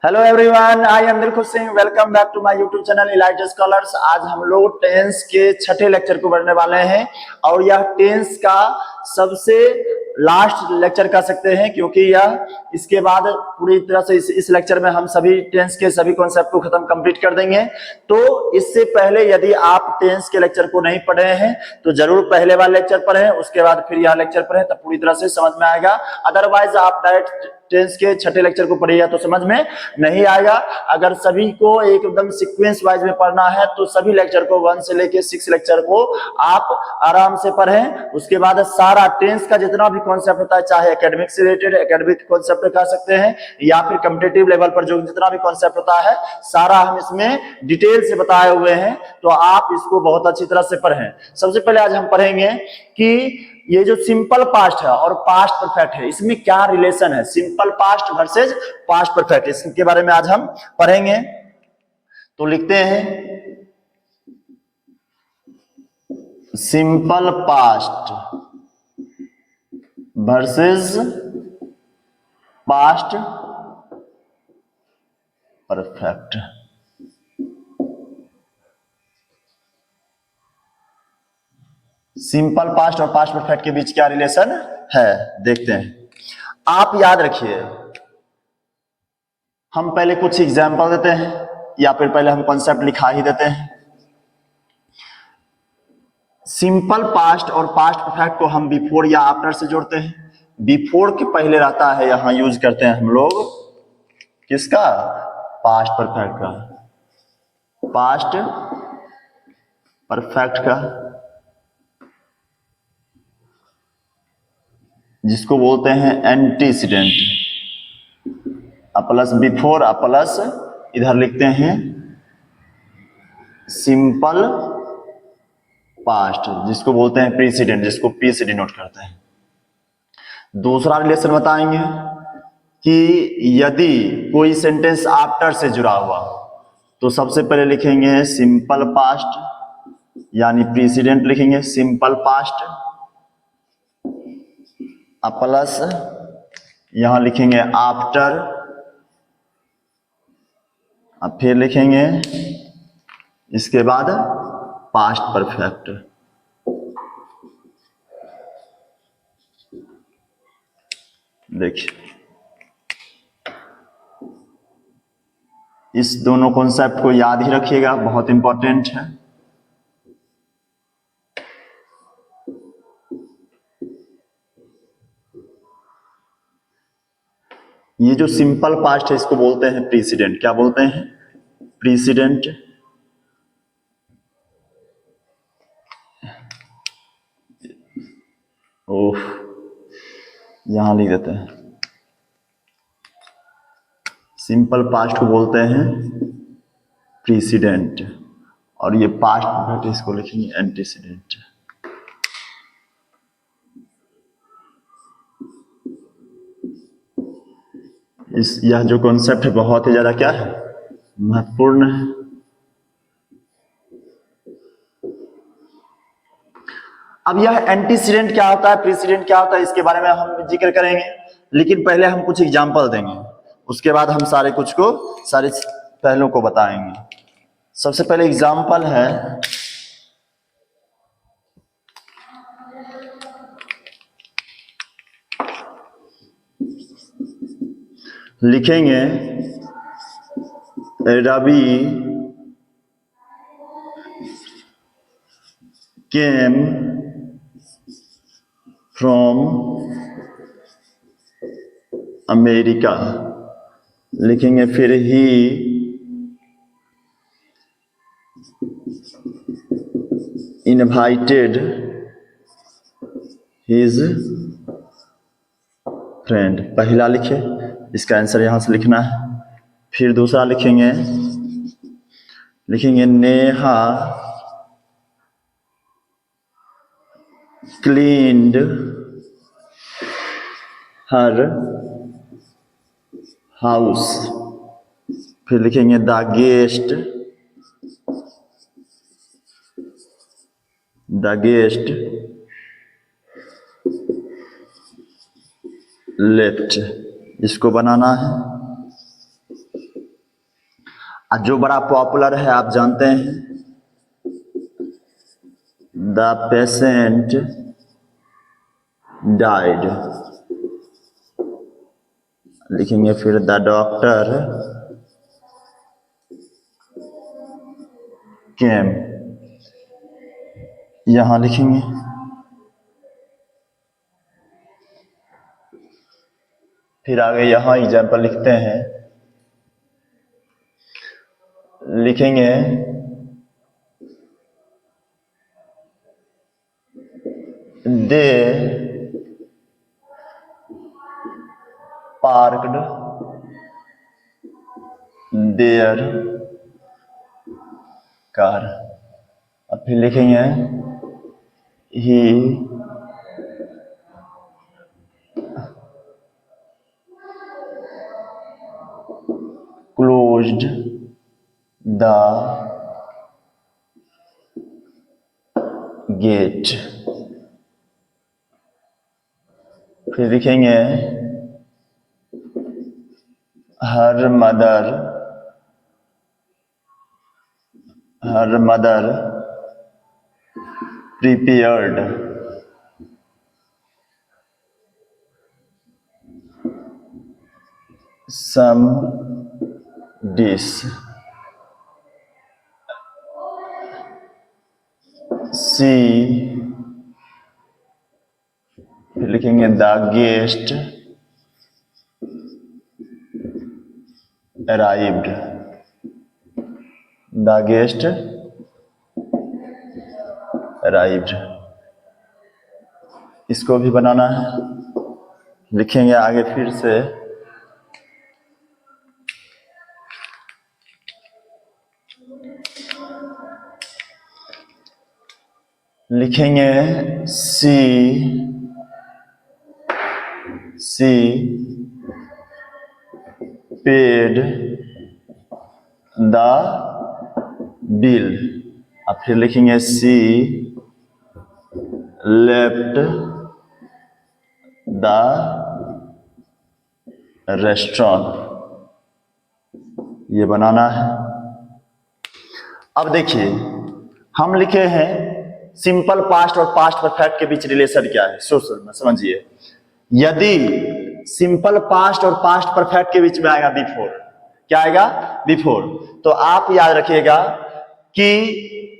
Hello everyone, I am Dilkhush Singh. Welcome back to my YouTube channel elite scholars. आज हम लोग tense के छठे लेक्चर को पढ़ने वाले हैं और यह टेंस का सबसे लास्ट लेक्चर कह सकते हैं, क्योंकि यह इसके बाद पूरी तरह से इस लेक्चर में हम सभी टेंस के सभी कॉन्सेप्ट को खत्म कंप्लीट कर देंगे। तो इससे पहले यदि आप टेंस के लेक्चर को नहीं पढ़े हैं तो जरूर पहले वाला लेक्चर पढ़ें, उसके बाद फिर यह लेक्चर पढ़ें, तब पूरी तरह से समझ में आएगा। अदरवाइज आप डायरेक्ट टेंस के छठे लेक्चर को पढ़िएगा तो समझ में नहीं आएगा। अगर सभी को एकदम सीक्वेंस वाइज में पढ़ना है तो सभी लेक्चर को 1 से लेके 6 लेक्चर को आप आराम से पढ़ें। उसके बाद सारा टेंस का जितना भी कॉन्सेप्ट होता है, चाहे एकेडमिक से रिलेटेड एकेडमिक कॉन्सेप्ट कह सकते हैं या फिर कॉम्पिटिटिव लेवल पर जो जितना भी कॉन्सेप्ट होता है, सारा हम इसमें डिटेल से बताए हुए हैं, तो आप इसको बहुत अच्छी तरह से पढ़ें। सबसे पहले आज हम पढ़ेंगे कि ये जो सिंपल पास्ट है और पास्ट परफेक्ट है, इसमें क्या रिलेशन है, simple past versus past perfect, इसके बारे में आज हम पढ़ेंगे। तो लिखते हैं simple past versus past perfect. Simple past और पास्ट परफेक्ट के बीच क्या रिलेशन है, देखते हैं। आप याद रखिए, हम पहले कुछ एग्जाम्पल देते हैं या फिर पहले हम कॉन्सेप्ट लिखा ही देते हैं। सिंपल पास्ट और पास्ट परफेक्ट को हम बिफोर या आफ्टर से जोड़ते हैं। बिफोर के पहले रहता है, यहां यूज करते हैं हम लोग किसका, पास्ट परफेक्ट का, पास्ट परफेक्ट का, जिसको बोलते हैं एंटीसीडेंट। प्लस बिफोर प्लस इधर लिखते हैं सिंपल पास्ट, जिसको बोलते हैं प्रीसीडेंट, जिसको पी से डिनोट करते हैं। दूसरा रिलेशन बताएंगे कि यदि कोई सेंटेंस आफ्टर से जुड़ा हुआ तो सबसे पहले लिखेंगे सिंपल पास्ट, यानी प्रीसीडेंट लिखेंगे सिंपल पास्ट, प्लस यहां लिखेंगे आफ्टर, अब फिर लिखेंगे इसके बाद पास्ट परफेक्ट। देखिए, इस दोनों कॉन्सेप्ट को याद ही रखिएगा, बहुत इंपॉर्टेंट है। ये जो सिंपल पास्ट है इसको बोलते हैं प्रीसीडेंट। क्या बोलते हैं, प्रीसीडेंट। ओह, यहां लिख देते हैं, सिंपल पास्ट को बोलते हैं प्रीसीडेंट और ये पास्ट परफेक्ट इसको लिखेंगे एंटीसीडेंट। यह जो कॉन्सेप्ट है बहुत ही ज्यादा क्या है, महत्वपूर्ण है। अब यह एंटीसीडेंट क्या होता है, प्रीसीडेंट क्या होता है, इसके बारे में हम जिक्र करेंगे, लेकिन पहले हम कुछ एग्जाम्पल देंगे, उसके बाद हम सारे पहलुओं को बताएंगे। सबसे पहले एग्जाम्पल है, लिखेंगे रवि केम फ्रॉम अमेरिका, लिखेंगे फिर ही इनवाइटेड हिज फ्रेंड। पहला लिखे, इसका आंसर यहां से लिखना है। फिर दूसरा लिखेंगे नेहा क्लीन्ड हर हाउस। फिर लिखेंगे द गेस्ट लेफ्ट। इसको बनाना है जो बड़ा पॉपुलर है आप जानते हैं, द पेशेंट डाइड, लिखेंगे फिर द डॉक्टर केम, यहां लिखेंगे। फिर आगे यहां एग्जाम्पल लिखते हैं, लिखेंगे दे पार्कड देयर कार। अब फिर लिखेंगे ही क्लोज्ड द गेट। फिर लिखेंगे her mother prepared some dish she. फिर लिखेंगे the guest arrived, the guest arrived. इसको भी बनाना है, लिखेंगे आगे फिर से लिखेंगे सी पेड द बिल। अब फिर लिखेंगे सी लेफ्ट द रेस्टोरेंट। ये बनाना है। अब देखिए हम लिखे हैं सिंपल पास्ट और पास्ट परफेक्ट के बीच रिलेशन क्या है, समझिए। यदि सिंपल पास्ट और पास्ट परफेक्ट के बीच में आएगा बिफोर, क्या आएगा बिफोर, तो आप याद रखिएगा कि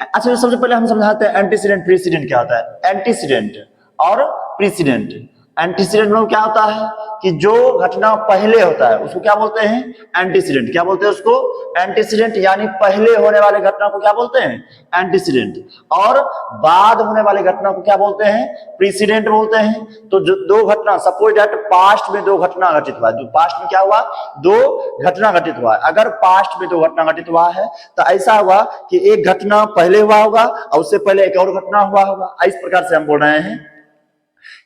अच्छा सबसे पहले हम समझाते हैं एंटीसीडेंट प्रीसीडेंट क्या होता है। एंटीसीडेंट और प्रीसीडेंट, एंटीसीडेंट में क्या होता है कि जो घटना पहले होता है उसको क्या बोलते हैं एंटीसीडेंट। क्या बोलते हैं उसको एंटीसीडेंट, यानी पहले होने वाले घटना को क्या बोलते हैं एंटीसीडेंट, और बाद होने वाले घटना को क्या बोलते हैं प्रीसीडेंट बोलते हैं। तो जो दो घटना, सपोज दैट पास्ट में दो घटना घटित हुआ, जो पास्ट में क्या हुआ दो घटना घटित हुआ, अगर पास्ट में दो घटना घटित हुआ है तो ऐसा हुआ कि एक घटना पहले हुआ होगा और उससे पहले एक और घटना हुआ होगा। इस प्रकार से हम बोल रहे हैं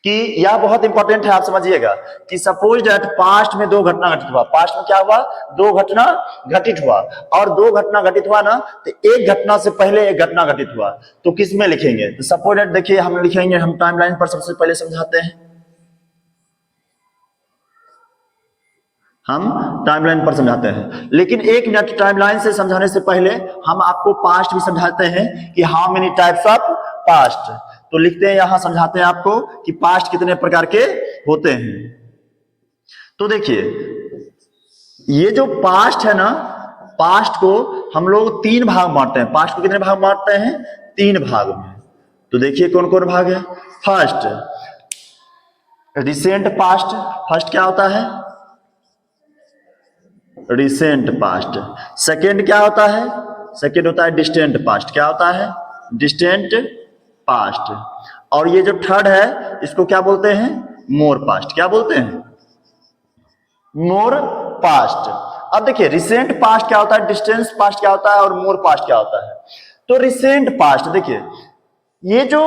कि यह बहुत इंपॉर्टेंट है, आप समझिएगा कि सपोज दैट पास्ट में दो घटना घटित हुआ, पास्ट में क्या हुआ दो घटना घटित हुआ, और दो घटना घटित हुआ ना तो एक घटना से पहले एक घटना घटित हुआ, तो किस में लिखेंगे, तो सपोज दैट देखिए हम लिखेंगे, हम टाइमलाइन पर सबसे पहले समझाते हैं, हम टाइमलाइन पर समझाते हैं। लेकिन एक मिनट, टाइमलाइन से समझाने से पहले हम आपको पास्ट भी समझाते हैं कि how many types of past. तो लिखते हैं यहां, समझाते हैं आपको कि पास्ट कितने प्रकार के होते हैं। तो देखिए ये जो पास्ट है ना, पास्ट को हम लोग तीन भाग बांटते हैं। पास्ट को कितने भाग बांटते हैं तीन भाग में। तो देखिए कौन कौन भाग है। फर्स्ट रिसेंट पास्ट, फर्स्ट क्या होता है रिसेंट पास्ट। सेकेंड क्या होता है, सेकेंड होता है डिस्टेंट पास्ट। क्या होता है डिस्टेंट पास्ट। और ये जो थर्ड है इसको क्या बोलते हैं मोर पास्ट। क्या बोलते हैं मोर पास्ट। अब देखिए रिसेंट पास्ट क्या होता है, डिस्टेंस पास्ट क्या होता है, और मोर पास्ट क्या होता है। तो रिसेंट पास्ट देखिए, ये जो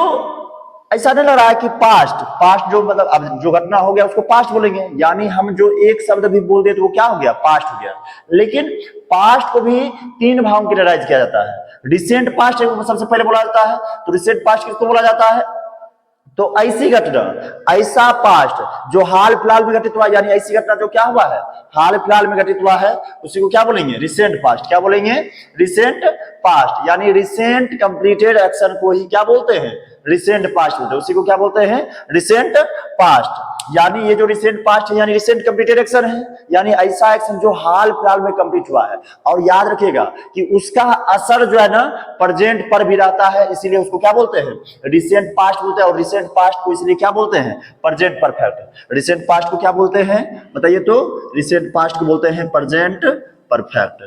ऐसा नहीं लग रहा है कि पास्ट जो मतलब अब जो घटना हो गया उसको पास्ट बोलेंगे, यानी हम जो एक शब्द भी बोल दे तो वो क्या हो गया पास्ट हो गया। लेकिन पास्ट को भी तीन भागों में कैटेगराइज किया जाता है। रिसेंट पास्ट सबसे पहले बोला जाता है, तो रिसेंट पास्ट किसको बोला जाता है, तो ऐसी घटना, ऐसा पास्ट जो हाल फिलहाल में घटित हुआ, यानी ऐसी घटना जो क्या हुआ है, हाल फिलहाल में घटित हुआ है, उसी को क्या बोलेंगे, रिसेंट पास्ट। क्या बोलेंगे, रिसेंट पास्ट। यानी रिसेंट कंप्लीटेड एक्शन को ही क्या बोलते हैं, रिसेंट पास्ट बोलते हैं। उसी को क्या बोलते हैं, रिसेंट पास्ट। यानी ये जो रिसेंट पास्ट है यानी रिसेंट कंप्लीटेड एक्शन है, यानी ऐसा एक्शन जो हाल फिलहाल में कंप्लीट हुआ है। और याद रखिएगा कि उसका असर जो है ना प्रेजेंट पर भी रहता है, इसीलिए उसको क्या बोलते हैं, रिसेंट पास्ट बोलते हैं। और रिसेंट पास्ट को इसलिए क्या बोलते हैं, प्रेजेंट परफेक्ट। रिसेंट पास्ट को क्या बोलते हैं बताइए, तो रिसेंट पास्ट को बोलते हैं प्रेजेंट परफेक्ट।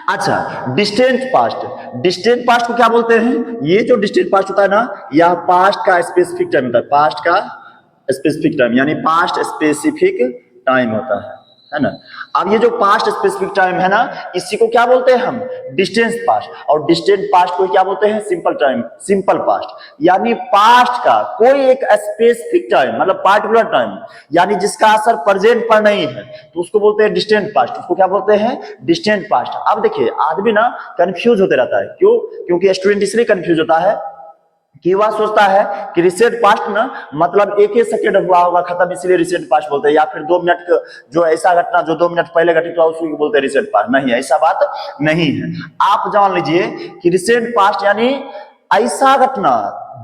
अच्छा, डिस्टेंट पास्ट, डिस्टेंट पास्ट को क्या बोलते हैं, ये जो डिस्टेंट पास्ट होता है ना, यह पास्ट का स्पेसिफिक टाइम होता है, पास्ट का स्पेसिफिक टाइम, यानी पास्ट स्पेसिफिक टाइम होता है ना। अब ये जो पास्ट स्पेसिफिक टाइम है ना, इसी को क्या बोलते हैं हम, डिस्टेंस पास्ट। और डिस्टेंट पास्ट को क्या बोलते हैं, सिंपल टाइम, सिंपल पास्ट। यानी पास्ट का कोई एक स्पेसिफिक टाइम, मतलब पार्टिकुलर टाइम, यानी जिसका असर प्रेजेंट पर नहीं है, तो उसको बोलते हैं डिस्टेंट पास्ट। उसको क्या बोलते हैं, डिस्टेंट पास्ट। अब देखिए आदमी ना कंफ्यूज होते रहता है, क्यों, क्योंकि स्टूडेंट इसलिए कंफ्यूज होता है कि वह सोचता है कि रिसेंट पास्ट ना मतलब एक ही सेकंड हुआ होगा खत्म, इसलिए रिसेंट पास्ट बोलते हैं। या फिर 2 मिनट जो ऐसा घटना जो 2 मिनट पहले घटित हुआ उसको बोलते हैं रिसेंट पास्ट। नहीं, ऐसा बात नहीं है। आप जान लीजिए कि रिसेंट पास्ट यानी ऐसा घटना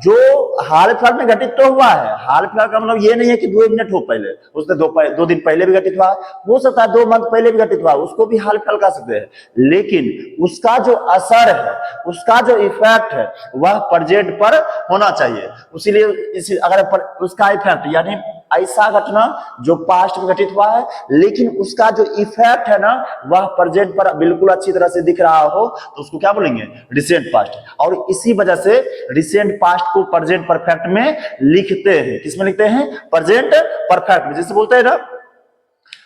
जो हाल फिलहाल में घटित तो हुआ है। हाल फिलहाल का मतलब ये नहीं है कि 2 मिनट हो पहले, उसने 2 दिन पहले भी घटित हुआ, हो सकता है 2 मंथ पहले भी घटित हुआ, उसको भी हाल फिलहाल कह सकते हैं। लेकिन उसका जो असर है, उसका जो इफेक्ट है, वह प्रेजेंट पर होना चाहिए। इसीलिए अगर उसका इफेक्ट यानी ऐसा घटना जो पास्ट में घटित हुआ है लेकिन उसका जो इफेक्ट है ना वह प्रेजेंट पर बिल्कुल अच्छी तरह से दिख रहा हो, तो उसको क्या बोलेंगे, रिसेंट पास्ट। और इसी वजह से रिसेंट पास्ट को प्रेजेंट परफेक्ट में लिखते हैं। किसमें लिखते हैं, प्रेजेंट परफेक्ट में। जैसे बोलते हैं ना,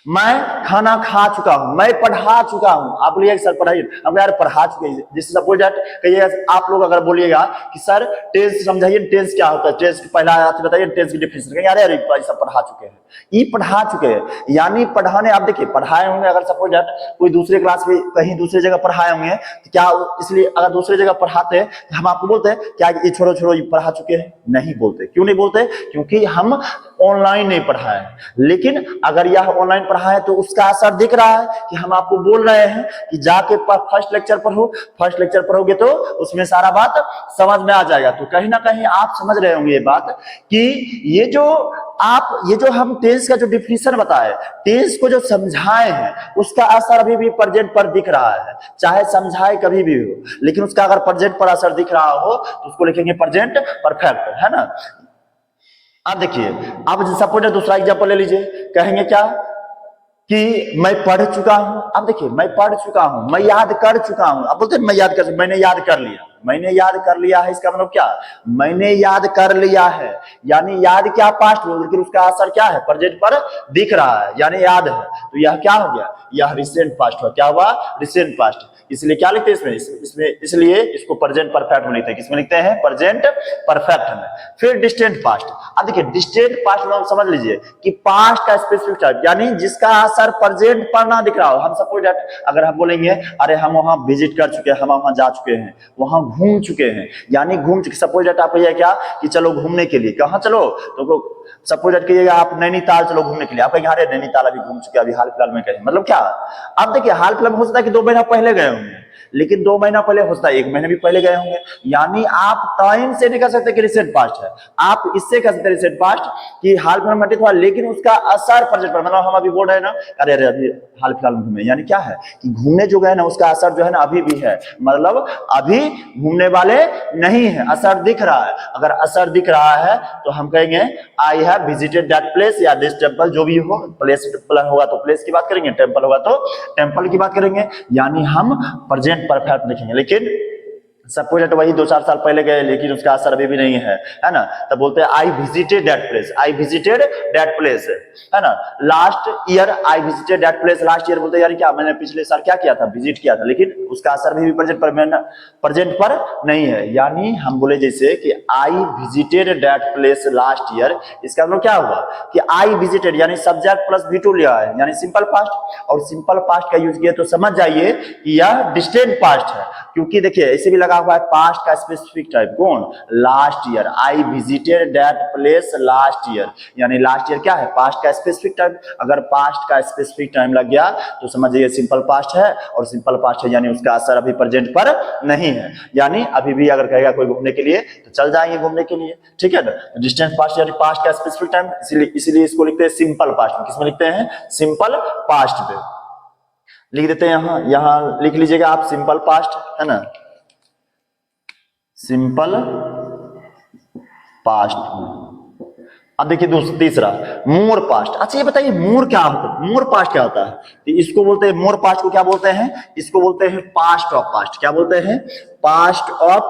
मैं खाना खा चुका हूं, मैं पढ़ा चुका हूं। आप बोलिए सर पढ़ाइए, हम यार पढ़ा चुके हैं। जैसे सपोज दैट कहिएगा आप लोग अगर बोलिएगा कि सर टेंस समझाइए, टेंस क्या होता है, टेंस पहला बताइए, टेंस की डिफिनेशन कहेंगे यार ऐसा पढ़ा चुके हैं, ये पढ़ा चुके हैं। यानी पढ़ाने, आप देखिए पढ़ाए होंगे, अगर सपोज दैट कोई दूसरे क्लास में कहीं दूसरी जगह पढ़ाए होंगे तो क्या, इसलिए अगर दूसरी जगह पढ़ाते हैं तो हम आपको बोलते हैं क्या ये छोड़ो छोड़ो ये पढ़ा चुके हैं, नहीं बोलते। क्यों नहीं बोलते, क्योंकि हम ऑनलाइन नहीं पढ़ाए। लेकिन अगर यह ऑनलाइन पढ़ा है तो उसका असर दिख रहा है कि हम आपको बोल रहे हैं कि जाके फर्स्ट लेक्चर पढ़ो, फर्स्ट लेक्चर पढ़ोगे तो उसमें सारा बात समझ में आ जाएगा। तो कहीं ना कहीं आप समझ रहे होंगे ये बात कि ये जो हम टेंस का जो डिफिनीशन बताए, टेंस को जो समझाए हैं, उसका असर अभी भी प्रेजेंट पर दिख रहा है। चाहे समझाए कभी भी हो, लेकिन उसका अगर प्रेजेंट पर असर दिख रहा हो तो उसको लिखेंगे प्रेजेंट परफेक्ट, है ना। अब देखिए, अब सपोज दूसरा एग्जांपल ले लीजिए, कहेंगे क्या कि मैं पढ़ चुका हूं। अब देखिए, मैं पढ़ चुका हूं, मैं याद कर चुका हूं। अब बोलते हैं मैं याद कर, मैंने याद कर लिया, मैंने याद कर लिया है, इसका मतलब क्या, मैंने याद कर लिया है। यानी याद क्या, पास्ट हो, लेकिन उसका असर क्या है, प्रेजेंट पर दिख रहा है, यानी याद है। तो यह क्या हो गया, यह रिसेंट पास्ट हुआ। क्या हुआ, रिसेंट पास्ट। इसलिए क्या लिखते हैं इसमें इसलिए इसको प्रेजेंट परफेक्ट में लिखते हैं। किसमें लिखते हैं, प्रेजेंट परफेक्ट में। फिर डिस्टेंट पास्ट। अब देखिए डिस्टेंट पास्ट में समझ लीजिए कि पास्ट का स्पेसिफिक टाइम, यानी जिसका असर प्रेजेंट पर ना दिख रहा हो। हम सपोज दैट अगर हम बोलेंगे अरे हम वहां विजिट कर चुके हैं, हम वहां जा चुके हैं, वहां घूम चुके हैं, यानी घूम चुके। सपोज दैट आप कहिए क्या कि चलो घूमने के लिए, कहां चलो, तो सपोज दैट कहिएगा आप नैनीताल चलो घूमने के लिए। आप कहेंगे अरे नैनीताल अभी घूम चुके, अभी हाल फिलहाल में कहें, मतलब क्या। अब देखिए हाल फिलहाल में हो सकता है कि 2 महीना पहले गए होंगे, लेकिन 2 महीना पहले हो सकता है 1 महीने भी पहले गए होंगे। यानी आप टाइम से नहीं कह सकते कि रिसेंट पास्ट है, आप इससे कह सकते हैं रिसेंट पास्ट कि हाल फिलहाल में घटित हुआ, लेकिन उसका असर प्रेजेंट पर, मतलब हम अभी बोल रहे हैं ना अरे अरे अभी हाल फिलहाल में घूमे, यानी क्या है कि घूमने जो गए ना उसका असर जो है ना अभी भी है, मतलब अभी घूमने वाले नहीं है, असर दिख रहा है। अगर असर दिख रहा है तो हम कहेंगे I have visited that place या दिस टेम्पल, जो भी हो, प्लेस होगा तो प्लेस की बात करेंगे, टेम्पल होगा तो टेम्पल की बात करेंगे। यानी हम प्रेजेंट परफेक्ट लिखेंगे। लेकिन सपोज दैट वही 2-4 साल पहले गए लेकिन उसका असर अभी भी नहीं है ना, तब बोलते हैं I visited that place, I visited that place, है ना। Last year I visited that place, last year बोलते हैं यार क्या मैंने पिछले साल क्या किया था, विजिट किया था, लेकिन उसका असर भी प्रेजेंट पर नहीं है। यानी हम बोले जैसे कि I visited that place last year, इसका मतलब क्या हुआ कि आई विजिटेड यानी सब्जेक्ट प्लस V2 लिया है, यानी सिंपल पास्ट। और सिंपल पास्ट का यूज किया तो समझ जाइए कि यह डिस्टेंट पास्ट है, क्योंकि देखिए ऐसे भी लगा हुआ है पास्ट का स्पेसिफिक टाइम, कौन, last year, I visited that place last year, यानी लास्ट ईयर क्या है, पास्ट का स्पेसिफिक टाइम। अगर पास्ट का स्पेसिफिक टाइम लग गया तो समझिए सिंपल पास्ट है, और सिंपल पास्ट है यानी उसका असर अभी प्रेजेंट पर नहीं है, यानी अभी भी अगर कहेगा कोई घूमने के लिए तो चल जाएंगे घूमने के लिए, ठीक है ना। डिस्टेंस पास्ट यानी पास्ट का स्पेसिफिक टाइम, इसीलिए इसको लिखते हैं सिंपल पास्ट में। किसमें लिखते हैं, सिंपल पास्ट पे लिख देते हैं। यहां लिख लीजिएगा आप सिंपल पास्ट, है ना, सिंपल पास्ट। अब देखिए तीसरा मोर पास्ट। अच्छा ये बताइए मोर क्या होता है, मोर पास्ट क्या होता है, तो इसको बोलते हैं, मोर पास्ट को क्या बोलते हैं, इसको बोलते हैं पास्ट ऑफ पास्ट। क्या बोलते हैं, पास्ट ऑफ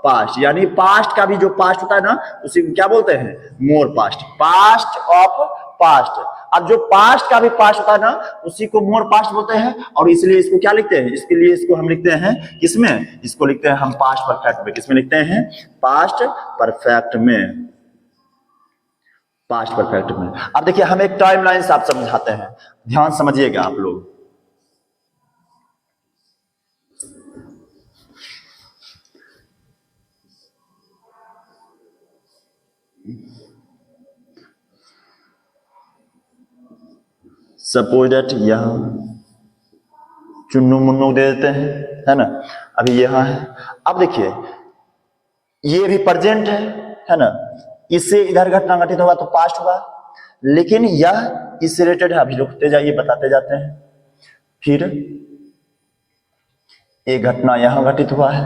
पास्ट, यानी पास्ट का भी जो पास्ट होता है ना उसी को क्या बोलते हैं, मोर पास्ट, पास्ट ऑफ पास्ट। अब जो पास्ट का भी पास्ट होता है ना उसी को मोर पास्ट बोलते हैं, और इसलिए इसको क्या लिखते हैं, इसके लिए इसको हम लिखते हैं किसमें, इसको लिखते हैं हम पास्ट परफेक्ट में। किसमें लिखते हैं, पास्ट परफेक्ट में, पास्ट परफेक्ट में। अब देखिए हम एक टाइमलाइन से आप समझाते हैं, ध्यान समझिएगा आप लोग। सपोज दैट यहां चुन्नू मुन्नू दे देते हैं, है ना, अभी यहां है। अब देखिए ये भी प्रेजेंट है ना, इससे इधर घटना घटित होगा तो पास्ट हुआ, लेकिन यह इससे रिलेटेड है, अभी रुकते जाइए बताते जाते हैं। फिर एक घटना यहां घटित हुआ है,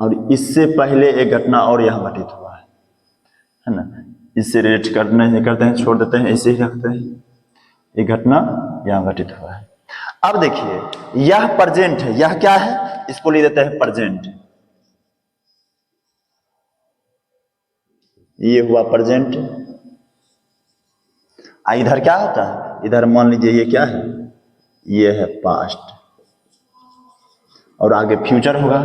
और इससे पहले एक घटना और यहां घटित हुआ है ना, इससे रिलेट करते हैं, छोड़ देते हैं, ऐसे ही रखते हैं। एक घटना यहां घटित हुआ है। अब देखिए यह प्रेजेंट है, यह क्या है, इसको ले देते हैं प्रेजेंट, ये हुआ प्रेजेंट। इधर क्या होता है, इधर मान लीजिए ये क्या है, ये है पास्ट, और आगे फ्यूचर होगा।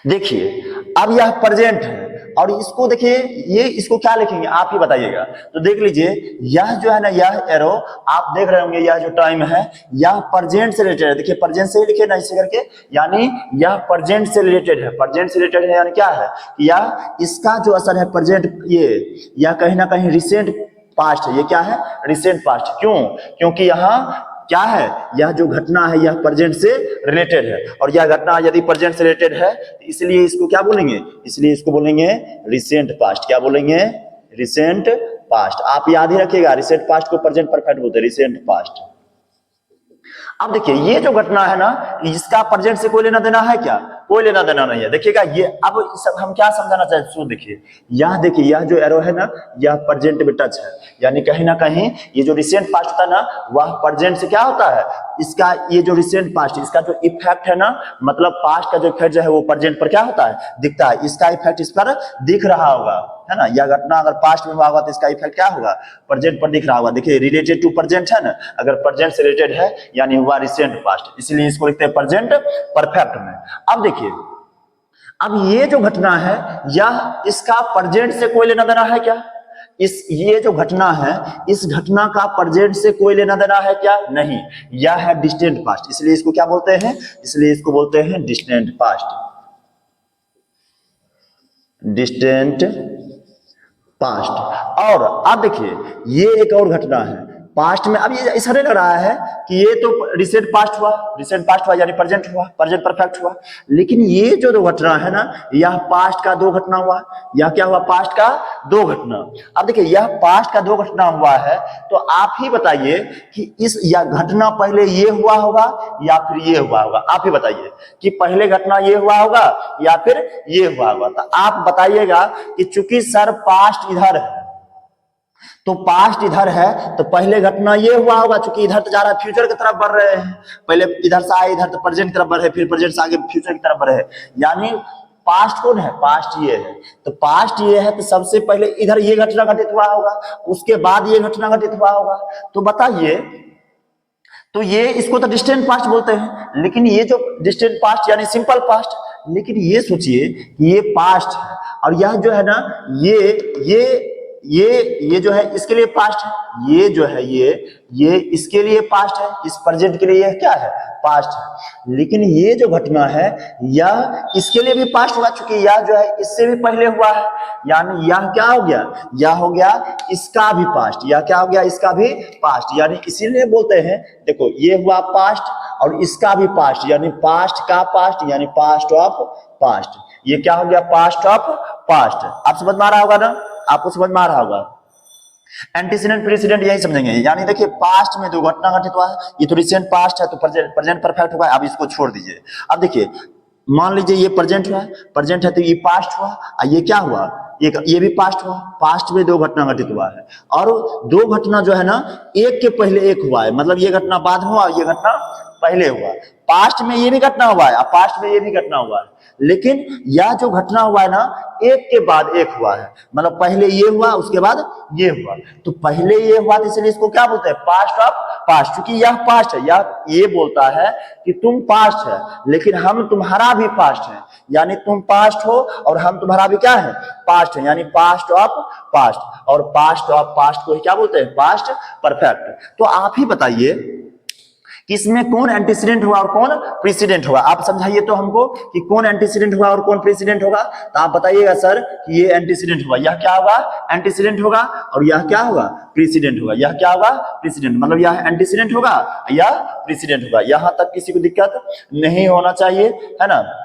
देखिए अब यह प्रेजेंट है, और इसको देखिए ये इसको क्या लिखेंगे आप ही बताइएगा। तो देख लीजिए यह जो है ना, यह एरो आप देख रहे होंगे, यह जो टाइम है यह प्रेजेंट से रिलेटेड है। देखिए प्रेजेंट से ही लिखे ना इसे करके, यानी यह प्रेजेंट से रिलेटेड है, प्रेजेंट से रिलेटेड है यानी क्या है, यह इसका जो असर है प्रेजेंट, यह कहीं ना कहीं रिसेंट पास्ट है। ये क्या है, रिसेंट पास्ट। क्यों, क्योंकि यहाँ क्या है, यह जो घटना है यह प्रेजेंट से रिलेटेड है, और यह घटना यदि प्रेजेंट से रिलेटेड है इसलिए इसको क्या बोलेंगे, इसलिए इसको बोलेंगे रिसेंट पास्ट। क्या बोलेंगे, रिसेंट पास्ट। आप याद ही रखिएगा, रिसेंट पास्ट को प्रेजेंट परफेक्ट बोलते हैं, रिसेंट पास्ट। अब देखिए ये जो घटना है ना, इसका प्रेजेंट से कोई लेना देना है क्या, कोई लेना देना नहीं है। देखिएगा ये अब सब हम क्या समझाना चाहते हैं, देखिए यह, देखिए यह जो एरो है ना यह प्रेजेंट में टच है, यानी कहीं ना कहीं ये जो रिसेंट पास्ट होता है ना वह प्रेजेंट से क्या होता है, इसका ये जो रिसेंट पास्ट इसका जो इफेक्ट है ना, मतलब पास्ट का जो इफेक्ट जो है वो प्रेजेंट पर क्या होता है, दिखता है। इसका इफेक्ट इस पर दिख रहा होगा, है ना। यह घटना अगर पास्ट में हुआ होगा तो इसका इफेक्ट क्या होगा, प्रेजेंट पर दिख रहा होगा। देखिए रिलेटेड टू प्रेजेंट है ना, अगर प्रेजेंट से रिलेटेड है यानी हुआ रिसेंट पास्ट, इसलिए इसको लिखते हैं प्रेजेंट परफेक्ट में। अब देखिए अब ये जो घटना है यह इसका प्रेजेंट से कोई लेना देना है क्या, ये जो घटना है इस घटना का प्रेजेंट से कोई लेना देना है क्या, नहीं। यह है डिस्टेंट पास्ट, इसलिए इसको क्या बोलते हैं, इसलिए इसको बोलते हैं डिस्टेंट पास्ट, डिस्टेंट पास्ट। और अब देखिए ये एक और घटना है पास्ट में। अब ये ऐसा लग रहा है कि ये तो रिसेंट पास्ट हुआ, रिसेंट पास्ट हुआ यानी प्रेजेंट हुआ, प्रेजेंट परफेक्ट हुआ, लेकिन ये जो दो घटना है ना यह पास्ट का दो घटना हुआ। यह क्या हुआ, पास्ट का दो घटना। अब देखिए यह पास्ट का दो घटना हुआ है, तो आप ही बताइए कि इस यह घटना पहले ये हुआ होगा या फिर ये हुआ होगा। आप ही बताइए कि पहले घटना ये हुआ होगा या फिर ये हुआ होगा। तो आप बताइएगा कि चूंकि सर पास्ट इधर है तो पास्ट इधर है तो पहले घटना ये हुआ होगा, चूंकि इधर तो जा रहा है फ्यूचर की तरफ बढ़ रहे हैं, पहले इधर से आए इधर तो प्रेजेंट की तरफ बढ़े, फिर प्रेजेंट से आगे फ्यूचर की तरफ बढ़े, यानी पास्ट कौन है, पास्ट ये है। तो पास्ट ये है तो सबसे पहले इधर ये घटना घटित हुआ होगा, उसके बाद ये घटना घटित हुआ होगा। तो बताइए, तो ये इसको तो डिस्टेंट पास्ट बोलते हैं, लेकिन ये जो डिस्टेंट पास्ट यानी सिंपल पास्ट, लेकिन ये सोचिए ये पास्ट है और यह जो है ना ये जो है इसके लिए पास्ट है, ये जो है ये इसके लिए पास्ट है, इस प्रेजेंट के लिए ये क्या है, पास्ट है। लेकिन ये जो घटना है यह इसके लिए भी पास्ट होगा, चूंकि यह जो है इससे भी पहले हुआ है, यानी यह क्या हो गया, यह हो गया इसका भी पास्ट, यह क्या हो गया, इसका भी पास्ट। यानी इसीलिए बोलते हैं, देखो ये हुआ पास्ट और इसका भी पास्ट, यानी पास्ट का पास्ट, यानी पास्ट ऑफ पास्ट। ये क्या हो गया, पास्ट ऑफ पास्ट। आप समझ में आ रहा होगा ना, आपको समझ में आ रहा होगा। एंटीसीडेंट प्रेसिडेंट यही समझेंगे, यानी देखिए पास्ट में दो घटना घटित हुआ है, ये तो रिसेंट पास्ट है तो प्रेजेंट परफेक्ट हुआ है, अब इसको छोड़ दीजिए। अब देखिए मान लीजिए ये प्रेजेंट हुआ है, प्रेजेंट है तो ये पास्ट हुआ, और ये क्या हुआ, ये भी पास्ट हुआ। पास्ट में दो घटना घटित हुआ है, और दो घटना जो है ना एक के पहले एक हुआ है, मतलब ये घटना बाद में हुआ, ये घटना पहले हुआ। पास्ट में ये भी घटना हुआ है और पास्ट में ये भी घटना हुआ है, लेकिन यह जो घटना हुआ है ना एक के बाद एक हुआ है, मतलब पहले ये हुआ उसके बाद ये हुआ, तो पहले ये हुआ तो इसलिए इसको क्या बोलते हैं, पास्ट ऑफ पास्ट। क्योंकि यह पास्ट है, यह ये बोलता है कि तुम पास्ट है लेकिन हम तुम्हारा भी पास्ट है, यानी तुम पास्ट हो और हम तुम्हारा भी क्या है, पास्ट है, यानी पास्ट ऑफ पास्ट। और पास्ट ऑफ पास्ट को क्या बोलते हैं, पास्ट परफेक्ट। तो आप ही बताइए इसमें कौन एंटीसीडेंट हुआ और कौन प्रेसिडेंट हुआ, आप समझाइए तो हमको कि कौन एंटीसीडेंट हुआ और कौन प्रेसिडेंट होगा। तो आप बताइएगा सर कि ये एंटीसीडेंट हुआ, यह क्या होगा, एंटीसीडेंट होगा, और यह क्या होगा, प्रेसिडेंट होगा। यह क्या होगा, प्रेसिडेंट, मतलब यह एंटीसीडेंट होगा या प्रेसिडेंट होगा। यहां तक किसी को दिक्कत नहीं होना चाहिए, है ना।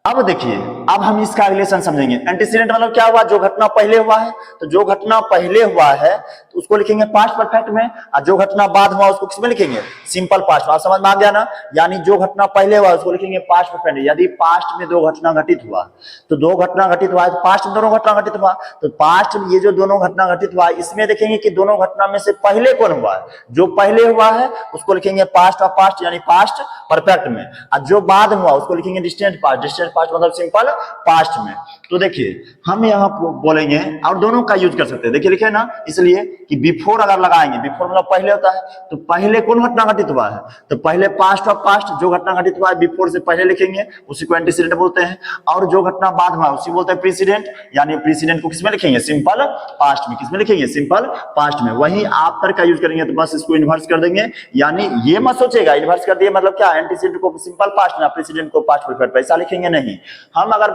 अब देखिए, अब हम इसका रिलेशन समझेंगे। एंटीसीडेंट मतलब क्या हुआ, जो घटना पहले हुआ है, तो जो घटना पहले हुआ है तो उसको लिखेंगे पास्ट परफेक्ट में, और जो घटना बाद हुआ उसको किसमें लिखेंगे, सिंपल पास्ट। आप समझ में आ गया ना, यानी जो घटना पहले हुआ उसको लिखेंगे पास्ट परफेक्ट। यदि पास्ट में दो घटना घटित हुआ तो दो घटना घटित हुआ है तो पास्ट में दोनों घटना घटित हुआ, तो पास्ट में ये जो दोनों घटना घटित हुआ इसमें देखेंगे कि दोनों घटना में से पहले कौन हुआ है, जो पहले हुआ है उसको लिखेंगे पास्ट ऑफ पास्ट, यानी पास्ट परफेक्ट में, और जो बाद हुआ उसको लिखेंगे डिस्टेंट पास्ट, डिस्टेंट पास्ट मतलब सिंपल पास्ट में। तो देखिए हम यहाँ बोलेंगे और दोनों का यूज कर सकते हैं, देखिए लिखे ना, इसलिए कि बिफोर अगर लगाएंगे, बिफोर मतलब पहले होता है, तो पहले कौन घटना घटित हुआ है, तो पहले पास्ट ऑफ पास्ट, जो घटना घटित हुआ है बिफोर से पहले लिखेंगे उसी को एंटीसीडेंट बोलते हैं, और जो घटना बाद हुआ उसी बोलते हैं प्रेसिडेंट, यानी प्रेसिडेंट को किसमें लिखेंगे, सिंपल पास्ट में। किसमें लिखेंगे, सिंपल पास्ट में। वही आफ्टर का यूज करेंगे तो बस इसको इन्वर्स कर देंगे, यानी ये मत सोचेगा इन्वर्स कर दिए मतलब क्या, एंटीसीडेंट को सिंपल पास्ट में, प्रेसिडेंट को पास्ट परफेक्ट, ऐसा लिखेंगे नहीं। हम अगर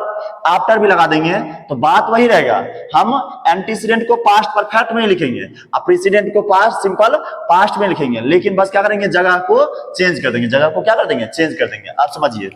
आफ्टर भी लगा देंगे तो बात वही रहेगा, हम एंटीसीडेंट को पास्ट परफेक्ट में लिखेंगे और प्रेसिडेंट को पास्ट सिंपल पास्ट में लिखेंगे, लेकिन बस क्या करेंगे, जगह को चेंज कर देंगे, जगह को क्या कर देंगे, चेंज कर देंगे। आप समझिए,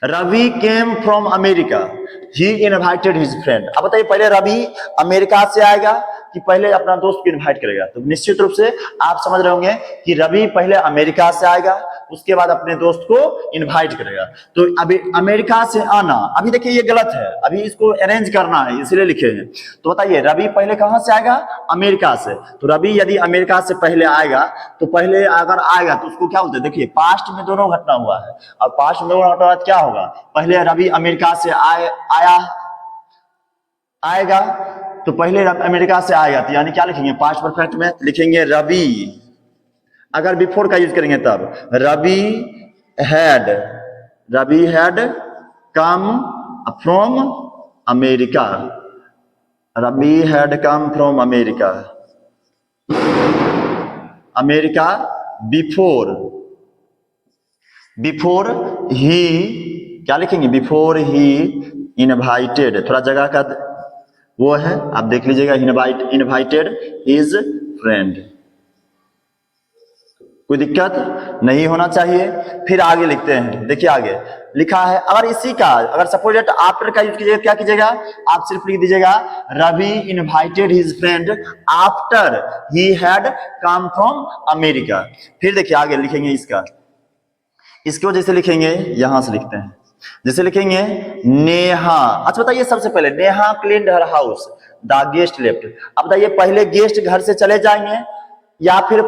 Ravi came from America, he invited his friend. अब बताइए पहले रवि अमेरिका से आएगा कि पहले अपना दोस्त को इनवाइट करेगा, तो निश्चित रूप से आप समझ रहे होंगे कि रवि पहले अमेरिका से आएगा उसके बाद अपने दोस्त को इनवाइट करेगा। तो अभी अमेरिका से आना, अभी देखिए ये गलत है, अभी इसको अरेंज करना है इसलिए लिखे हैं। तो बताइए रवि पहले कहां से आएगा, अमेरिका से। तो रवि यदि अमेरिका से पहले आएगा तो पहले अगर आएगा तो उसको क्या बोलते हैं, देखिए पास्ट में दोनों घटना हुआ है और पास्ट में दोनों घटना क्या होगा, पहले रवि अमेरिका से आएगा तो पहले अमेरिका से आएगा, तो यानी क्या लिखेंगे, पास्ट परफेक्ट में लिखेंगे रवि। अगर बिफोर का यूज करेंगे तब Ravi had come from America, Ravi had come from America, America before he, क्या लिखेंगे, बिफोर ही इनवाइटेड, थोड़ा जगह का वो है, आप देख लीजिएगा, इनवाइटेड हिज फ्रेंड। कोई दिक्कत नहीं होना चाहिए। फिर आगे लिखते हैं, देखिए आगे लिखा है, अगर इसी का अगर सपोज आफ्टर का यूज कीजिएगा, क्या कीजिएगा, आप सिर्फ लिख दीजिएगा Ravi invited his friend after he had come from America. फिर देखिए आगे लिखेंगे इसको जैसे लिखेंगे, यहां से लिखते हैं, जैसे लिखेंगे नेहा। अच्छा बताइए सबसे पहले, Neha cleaned her house the guest left. अब बताइए पहले गेस्ट घर से चले जाएंगे या फिर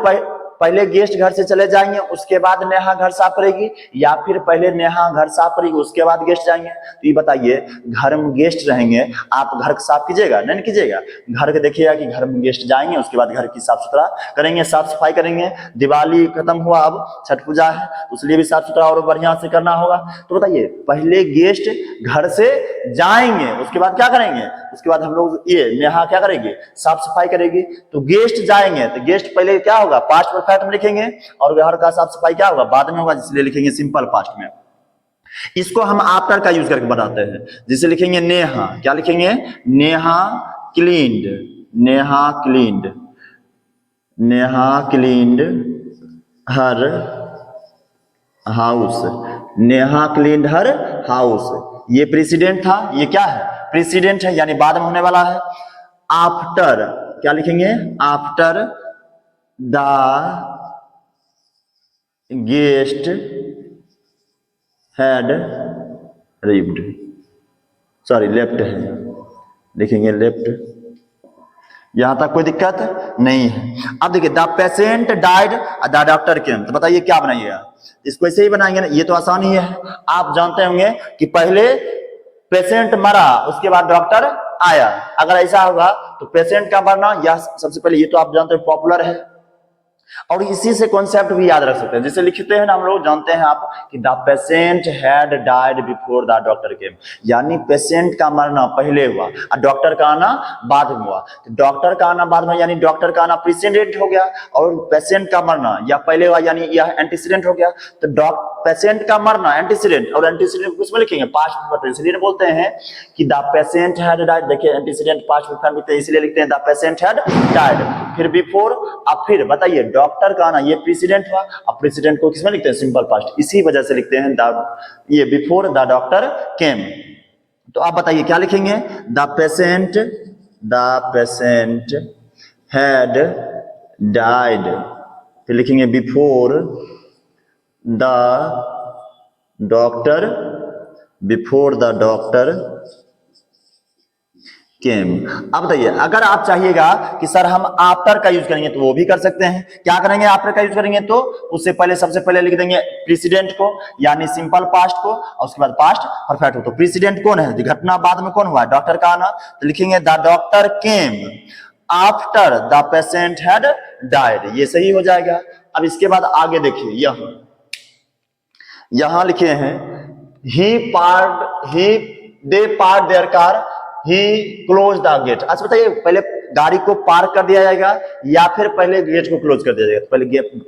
पहले गेस्ट घर से चले जाएंगे उसके बाद नेहा घर साफ करेगी, या फिर पहले नेहा घर साफ करेगी उसके बाद गेस्ट जाएंगे? तो ये बताइए, घर में गेस्ट रहेंगे, आप घर साफ कीजिएगा? नहीं कीजिएगा। घर के देखिएगा कि घर में गेस्ट जाएंगे, उसके बाद घर की साफ सुथरा करेंगे, साफ सफाई करेंगे। दिवाली खत्म हुआ, अब छठ पूजा है, उसलिए भी साफ सुथरा और बढ़िया से करना होगा। तो बताइए, पहले गेस्ट घर से जाएंगे उसके बाद क्या करेंगे? उसके बाद हम लोग ये नेहा क्या करेगी? साफ सफाई करेगी। तो गेस्ट जाएंगे तो गेस्ट पहले क्या होगा? पास्ट परफेक्ट में लिखेंगे, और घर का साफ सफाई क्या होगा? बाद में होगा, इसलिए लिखेंगे सिंपल पास्ट में। इसको हम आफ्टर का यूज करके बनाते हैं, जिसे लिखेंगे नेहा, क्या लिखेंगे? Neha cleaned, Neha cleaned, Neha cleaned her house, Neha cleaned her house. ये प्रेसिडेंट था, ये क्या है? प्रेसिडेंट है, यानी बाद में होने वाला है। आफ्टर क्या लिखेंगे? After the guest had arrived, sorry left है, लिखेंगे लेफ्ट। यहां तक कोई दिक्कत नहीं है। अब देखिए, the patient died the doctor केम, तो बताइए क्या बनाइएगा? इसको ऐसे ही बनाएंगे ना, ये तो आसान ही है। आप जानते होंगे कि पहले पेशेंट मरा उसके बाद डॉक्टर आया। अगर ऐसा होगा तो पेशेंट का मरना या सबसे पहले, ये तो आप जानते हैं पॉपुलर है, और इसी से कॉन्सेप्ट भी याद रख सकते हैं। जिसे लिखते हैं ना हम लोग, जानते हैं आप कि the patient had died before the doctor केम, यानी पेशेंट का मरना पहले हुआ और डॉक्टर का आना बाद में हुआ। तो डॉक्टर का आना बाद में, यानी डॉक्टर का आना प्रीसीडेंट हो गया, और पेशेंट का मरना या पहले हुआ, यानी यह एंटीसीडेंट हो गया। तो पेशेंट का मरना एंटीसीडेंट, और एंटीसीडेंट किसमें लिखेंगे? Past perfect. इसलिए बोलते हैं कि द पेशेंट हैड डाइड, देखिए एंटीसीडेंट पास्ट परफेक्ट लिखते हैं, इसलिए लिखते हैं द पेशेंट हैड डाइड। फिर बिफोर, अब फिर बताइए डॉक्टर का आना, ये प्रेसिडेंट हुआ, अब प्रेसिडेंट को किसमें लिखते हैं? सिंपल पास्ट, इसी वजह से लिखते हैं ये बिफोर द डॉक्टर केम। तो आप बताइए क्या लिखेंगे? द पेशेंट हैड डाइड, फिर लिखेंगे before the doctor, before the doctor केम। अब बताइए, अगर आप चाहिएगा कि सर हम आफ्टर का यूज करेंगे तो वो भी कर सकते हैं। क्या करेंगे? आफ्टर का यूज करेंगे तो उससे पहले सबसे पहले लिख देंगे प्रेसिडेंट को, यानी सिंपल पास्ट को, और उसके बाद पास्ट परफेक्ट हो। तो प्रेसिडेंट कौन है? घटना बाद में कौन हुआ? डॉक्टर का आना। तो लिखेंगे the doctor came after the patient had died, ये सही हो जाएगा। अब इसके बाद आगे देखिए, यहां लिखे हैं they park their car, he close the gate. अच्छा बताइए, पहले गाड़ी को पार्क कर दिया जाएगा या फिर पहले गेट को क्लोज कर दिया जाएगा?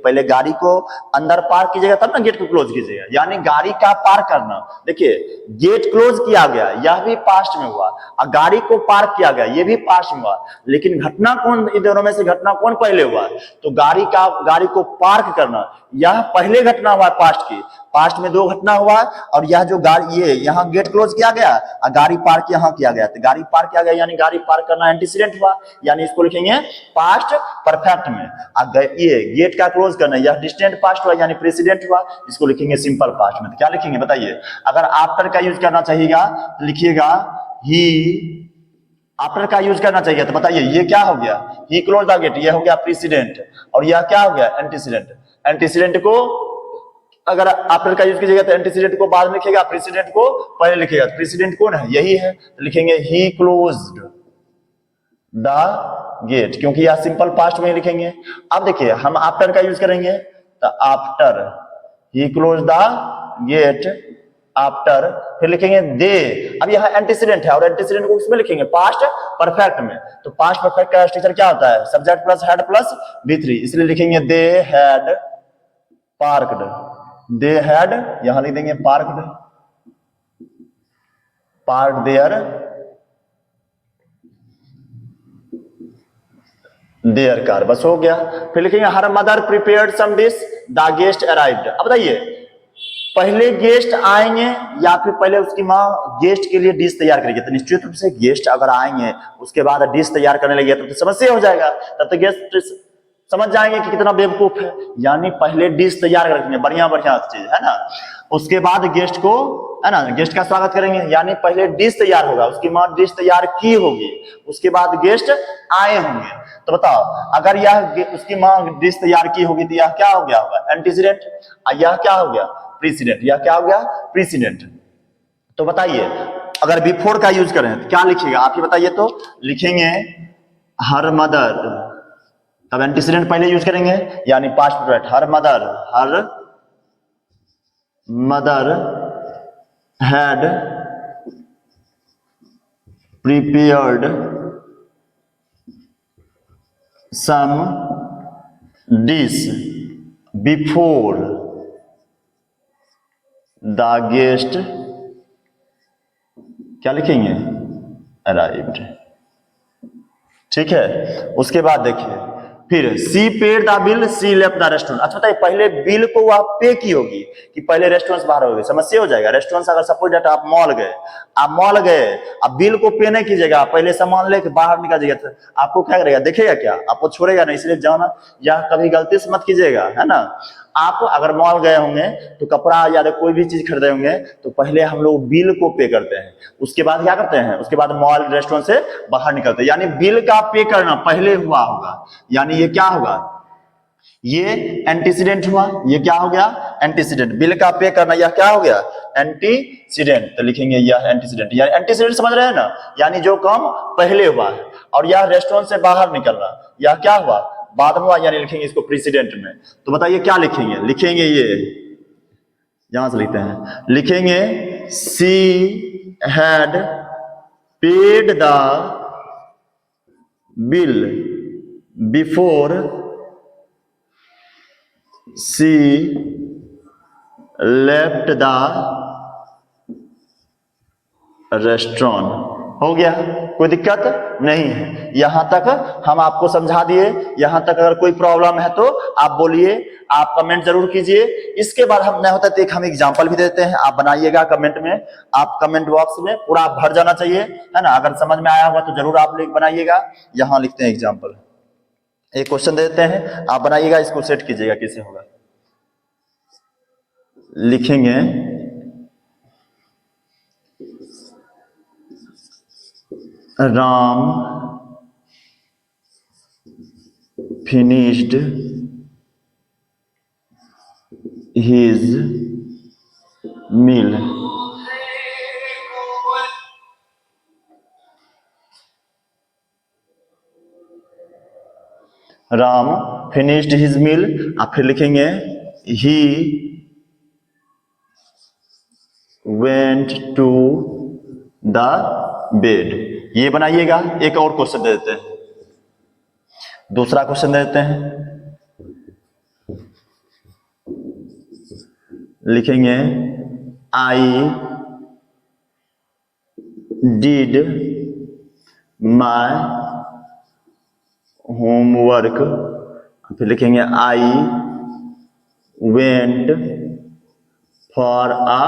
पहले गाड़ी को अंदर पार्क कीजिएगा तब ना गेट को क्लोज कीजिएगा, यानी गाड़ी का पार्क करना। देखिए, गेट क्लोज किया गया, यह भी पास्ट में हुआ, और गाड़ी को पार्क किया गया, यह भी पास्ट में हुआ। लेकिन घटना कौन, इन दोनों में से घटना कौन पहले हुआ? तो गाड़ी को पार्क करना, यह पहले घटना हुआ पास्ट की। पास्ट में दो घटना हुआ, और यह जो गाड़ी, ये यहाँ गेट क्लोज किया गया और गाड़ी पार्क यहाँ किया गया। तो गाड़ी पार्क किया गया यानी गाड़ी पार्क करना एंटीसीडेंट हुआ, यानी इसको लिखेंगे पास्ट परफेक्ट में। अगर ये गेट का क्लोज करना, यह डिस्टेंट पास्ट हुआ यानी प्रेसिडेंट हुआ, इसको लिखेंगे सिंपल पास्ट में। तो क्या लिखेंगे बताइए? अगर आफ्टर का यूज करना चाहिएगा तो लिखिएगा ही, आफ्टर का यूज करना चाहिए तो बताइए ये क्या हो गया? ही क्लोज द गेट, ये हो गया प्रेसिडेंट, और यह क्या हो गया? एंटीसीडेंट। एंटीसीडेंट को अगर आफ्टर का यूज कीजिएगा तो एंटीसीडेंट को बाद में लिखेगा, प्रेसिडेंट को पहले लिखेगा। प्रेसिडेंट कौन है? यही है, तो लिखेंगे ही क्लोज्ड द गेट, क्योंकि यह सिंपल पास्ट में लिखेंगे। अब देखिए, हम आफ्टर का यूज करेंगे तो after he close the gate, after, फिर लिखेंगे दे। अब यह एंटीसीडेंट है, और एंटीसीडेंट को किसमें लिखेंगे? पास्ट परफेक्ट में। तो पास्ट परफेक्ट का स्ट्रक्चर क्या होता है? Subject plus head plus V3, इसलिए लिखेंगे they had parked, they had, यहां लिख देंगे पार्क्ड, पार्क देयर कार, बस हो गया। फिर लिखेंगे her mother prepared some dish the guest arrived. अब बताइए, पहले गेस्ट आएंगे या फिर पहले उसकी माँ गेस्ट के लिए डिश तैयार करेगी? तो निश्चित रूप से गेस्ट अगर आएंगे उसके बाद डिश तैयार करने लगे तो समस्या हो जाएगा, तब तो गेस्ट समझ जाएंगे कि कितना बेवकूफ है। यानी पहले डिश तैयार करेंगे, बढ़िया बढ़िया चीज है ना, उसके बाद गेस्ट को, है ना, गेस्ट का स्वागत करेंगे। यानी पहले डिश तैयार होगा, उसकी माँ डिश तैयार की होगी, उसके बाद गेस्ट आए होंगे। तो बताओ, अगर यह उसकी माँ डिश तैयार की होगी तो यह क्या हो गया होगा? एंटीसीडेंट। यह क्या हो गया? प्रीसीडेंट। यह क्या हो गया? प्रीसीडेंट। तो बताइए, अगर बिफोर का यूज करें तो क्या लिखिएगा आप ही बताइए? तो लिखेंगे हर मदर, तब एंटीसीडेंट पहले यूज करेंगे, यानी past perfect. Her mother had prepared some dish before the guest, क्या लिखेंगे? अराइव्ड। ठीक है, उसके बाद देखिए, फिर she paid the bill, she left the restaurant. अच्छा बताइए, पहले बिल को वह पे की होगी कि पहले रेस्टोरेंट से बाहर हो गए? समस्या हो जाएगा। रेस्टोरेंट अगर सपोज डेट आप मॉल गए, अब बिल को पे नहीं कीजिएगा, पहले सामान लेके बाहर निकल जाइएगा, तो आपको क्या करेगा? देखेगा क्या? आपको छोड़ेगा नहीं। इसलिए जाना या कभी गलती से मत कीजिएगा, है ना। आप अगर मॉल गए होंगे तो कपड़ा या कोई भी चीज खरीदे होंगे तो पहले हम लोग बिल को पे करते हैं, उसके बाद क्या करते हैं? उसके बाद मॉल रेस्टोरेंट से बाहर निकलते हैं। यानी बिल का पे करना पहले हुआ होगा, यानी ये क्या होगा? ये एंटीसीडेंट हुआ। ये क्या हो गया? एंटीसीडेंट। बिल का पे करना, यह क्या हो गया? एंटीसीडेंट। तो लिखेंगे यह एंटीसीडेंट। यानी एंटीसीडेंट समझ रहे हैं ना, यानी जो काम पहले हुआ है। और यह रेस्टोरेंट से बाहर निकलना, यह क्या हुआ? बाद में हुआ, यानी लिखेंगे इसको प्रीसीडेंट में। तो बताइए क्या लिखेंगे? लिखेंगे ये, यहां से लिखते हैं, लिखेंगे she had paid the bill before she left the restaurant. हो गया, कोई दिक्कत नहीं है। यहां तक हम आपको समझा दिए। यहां तक अगर कोई प्रॉब्लम है तो आप बोलिए, आप कमेंट जरूर कीजिए। इसके बाद हम नहीं होता तो एक हम एग्जांपल भी देते हैं, आप बनाइएगा कमेंट में। आप कमेंट बॉक्स में पूरा भर जाना चाहिए, है ना। अगर समझ में आया होगा तो जरूर आप लिख बनाइएगा। यहां लिखते हैं एग्जाम्पल, एक क्वेश्चन देते हैं, आप बनाइएगा, इसको सेट कीजिएगा कैसे होगा। लिखेंगे Ram finished his meal. Ram finished his meal। आप फिर लिखेंगे he went to the bed। ये बनाइएगा। एक और क्वेश्चन दे देते हैं, दूसरा क्वेश्चन दे देते हैं। लिखेंगे आई डिड माई होमवर्क। फिर लिखेंगे I went for a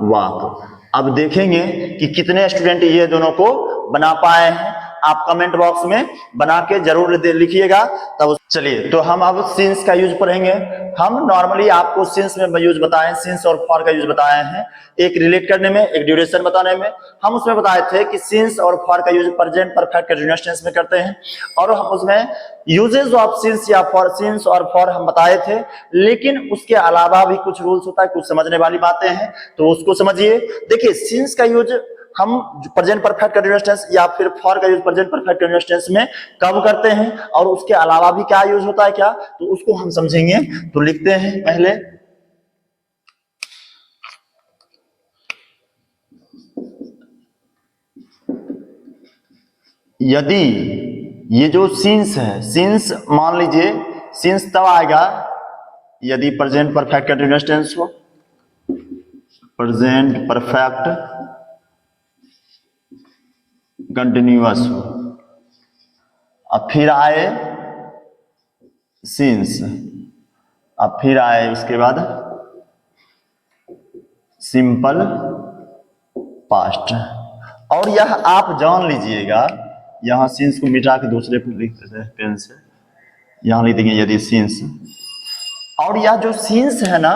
walk. अब देखेंगे कि कितने स्टूडेंट ये दोनों को बना पाए हैं। आप कमेंट बॉक्स में बना के जरूर लिखिएगा। तब चलिए, तो हम अब सिंस का यूज पढ़ेंगे। हम नॉर्मली आपको सिंस में यूज बताए, सिंस और फॉर का यूज बताए हैं, एक रिलेट करने में, एक ड्यूरेशन बताने में। हम उसमें बताए थे कि सिंस और फॉर का use present perfect continuous tense में करते हैं, और हम उसमें यूजेस ऑफ सिंस या फॉर, सिंस और फॉर हम बताए थे। लेकिन उसके अलावा भी कुछ रूल्स होता है, कुछ समझने वाली बातें हैं, तो उसको समझिए। देखिए, सिंस का यूज हम प्रेजेंट परफेक्ट कंटीन्यूअस टेंस या फिर फॉर का use present perfect continuous tense में कब करते हैं, और उसके अलावा भी क्या यूज होता है क्या, तो उसको हम समझेंगे। तो लिखते हैं पहले, यदि ये जो सिंस है, सिंस मान लीजिए सिंस तब आएगा यदि प्रेजेंट परफेक्ट कंटीन्यूअस टेंस हो, प्रेजेंट परफेक्ट कंटिन्यूअस हो, अब फिर आए सिंस, अब फिर आए उसके बाद सिंपल पास्ट। और यह आप जान लीजिएगा, यहां सिंस को मिटा के दूसरे पे लिख देते हैं पेन से, यहां लिख देंगे यदि सिंस। और यह जो सिंस है ना,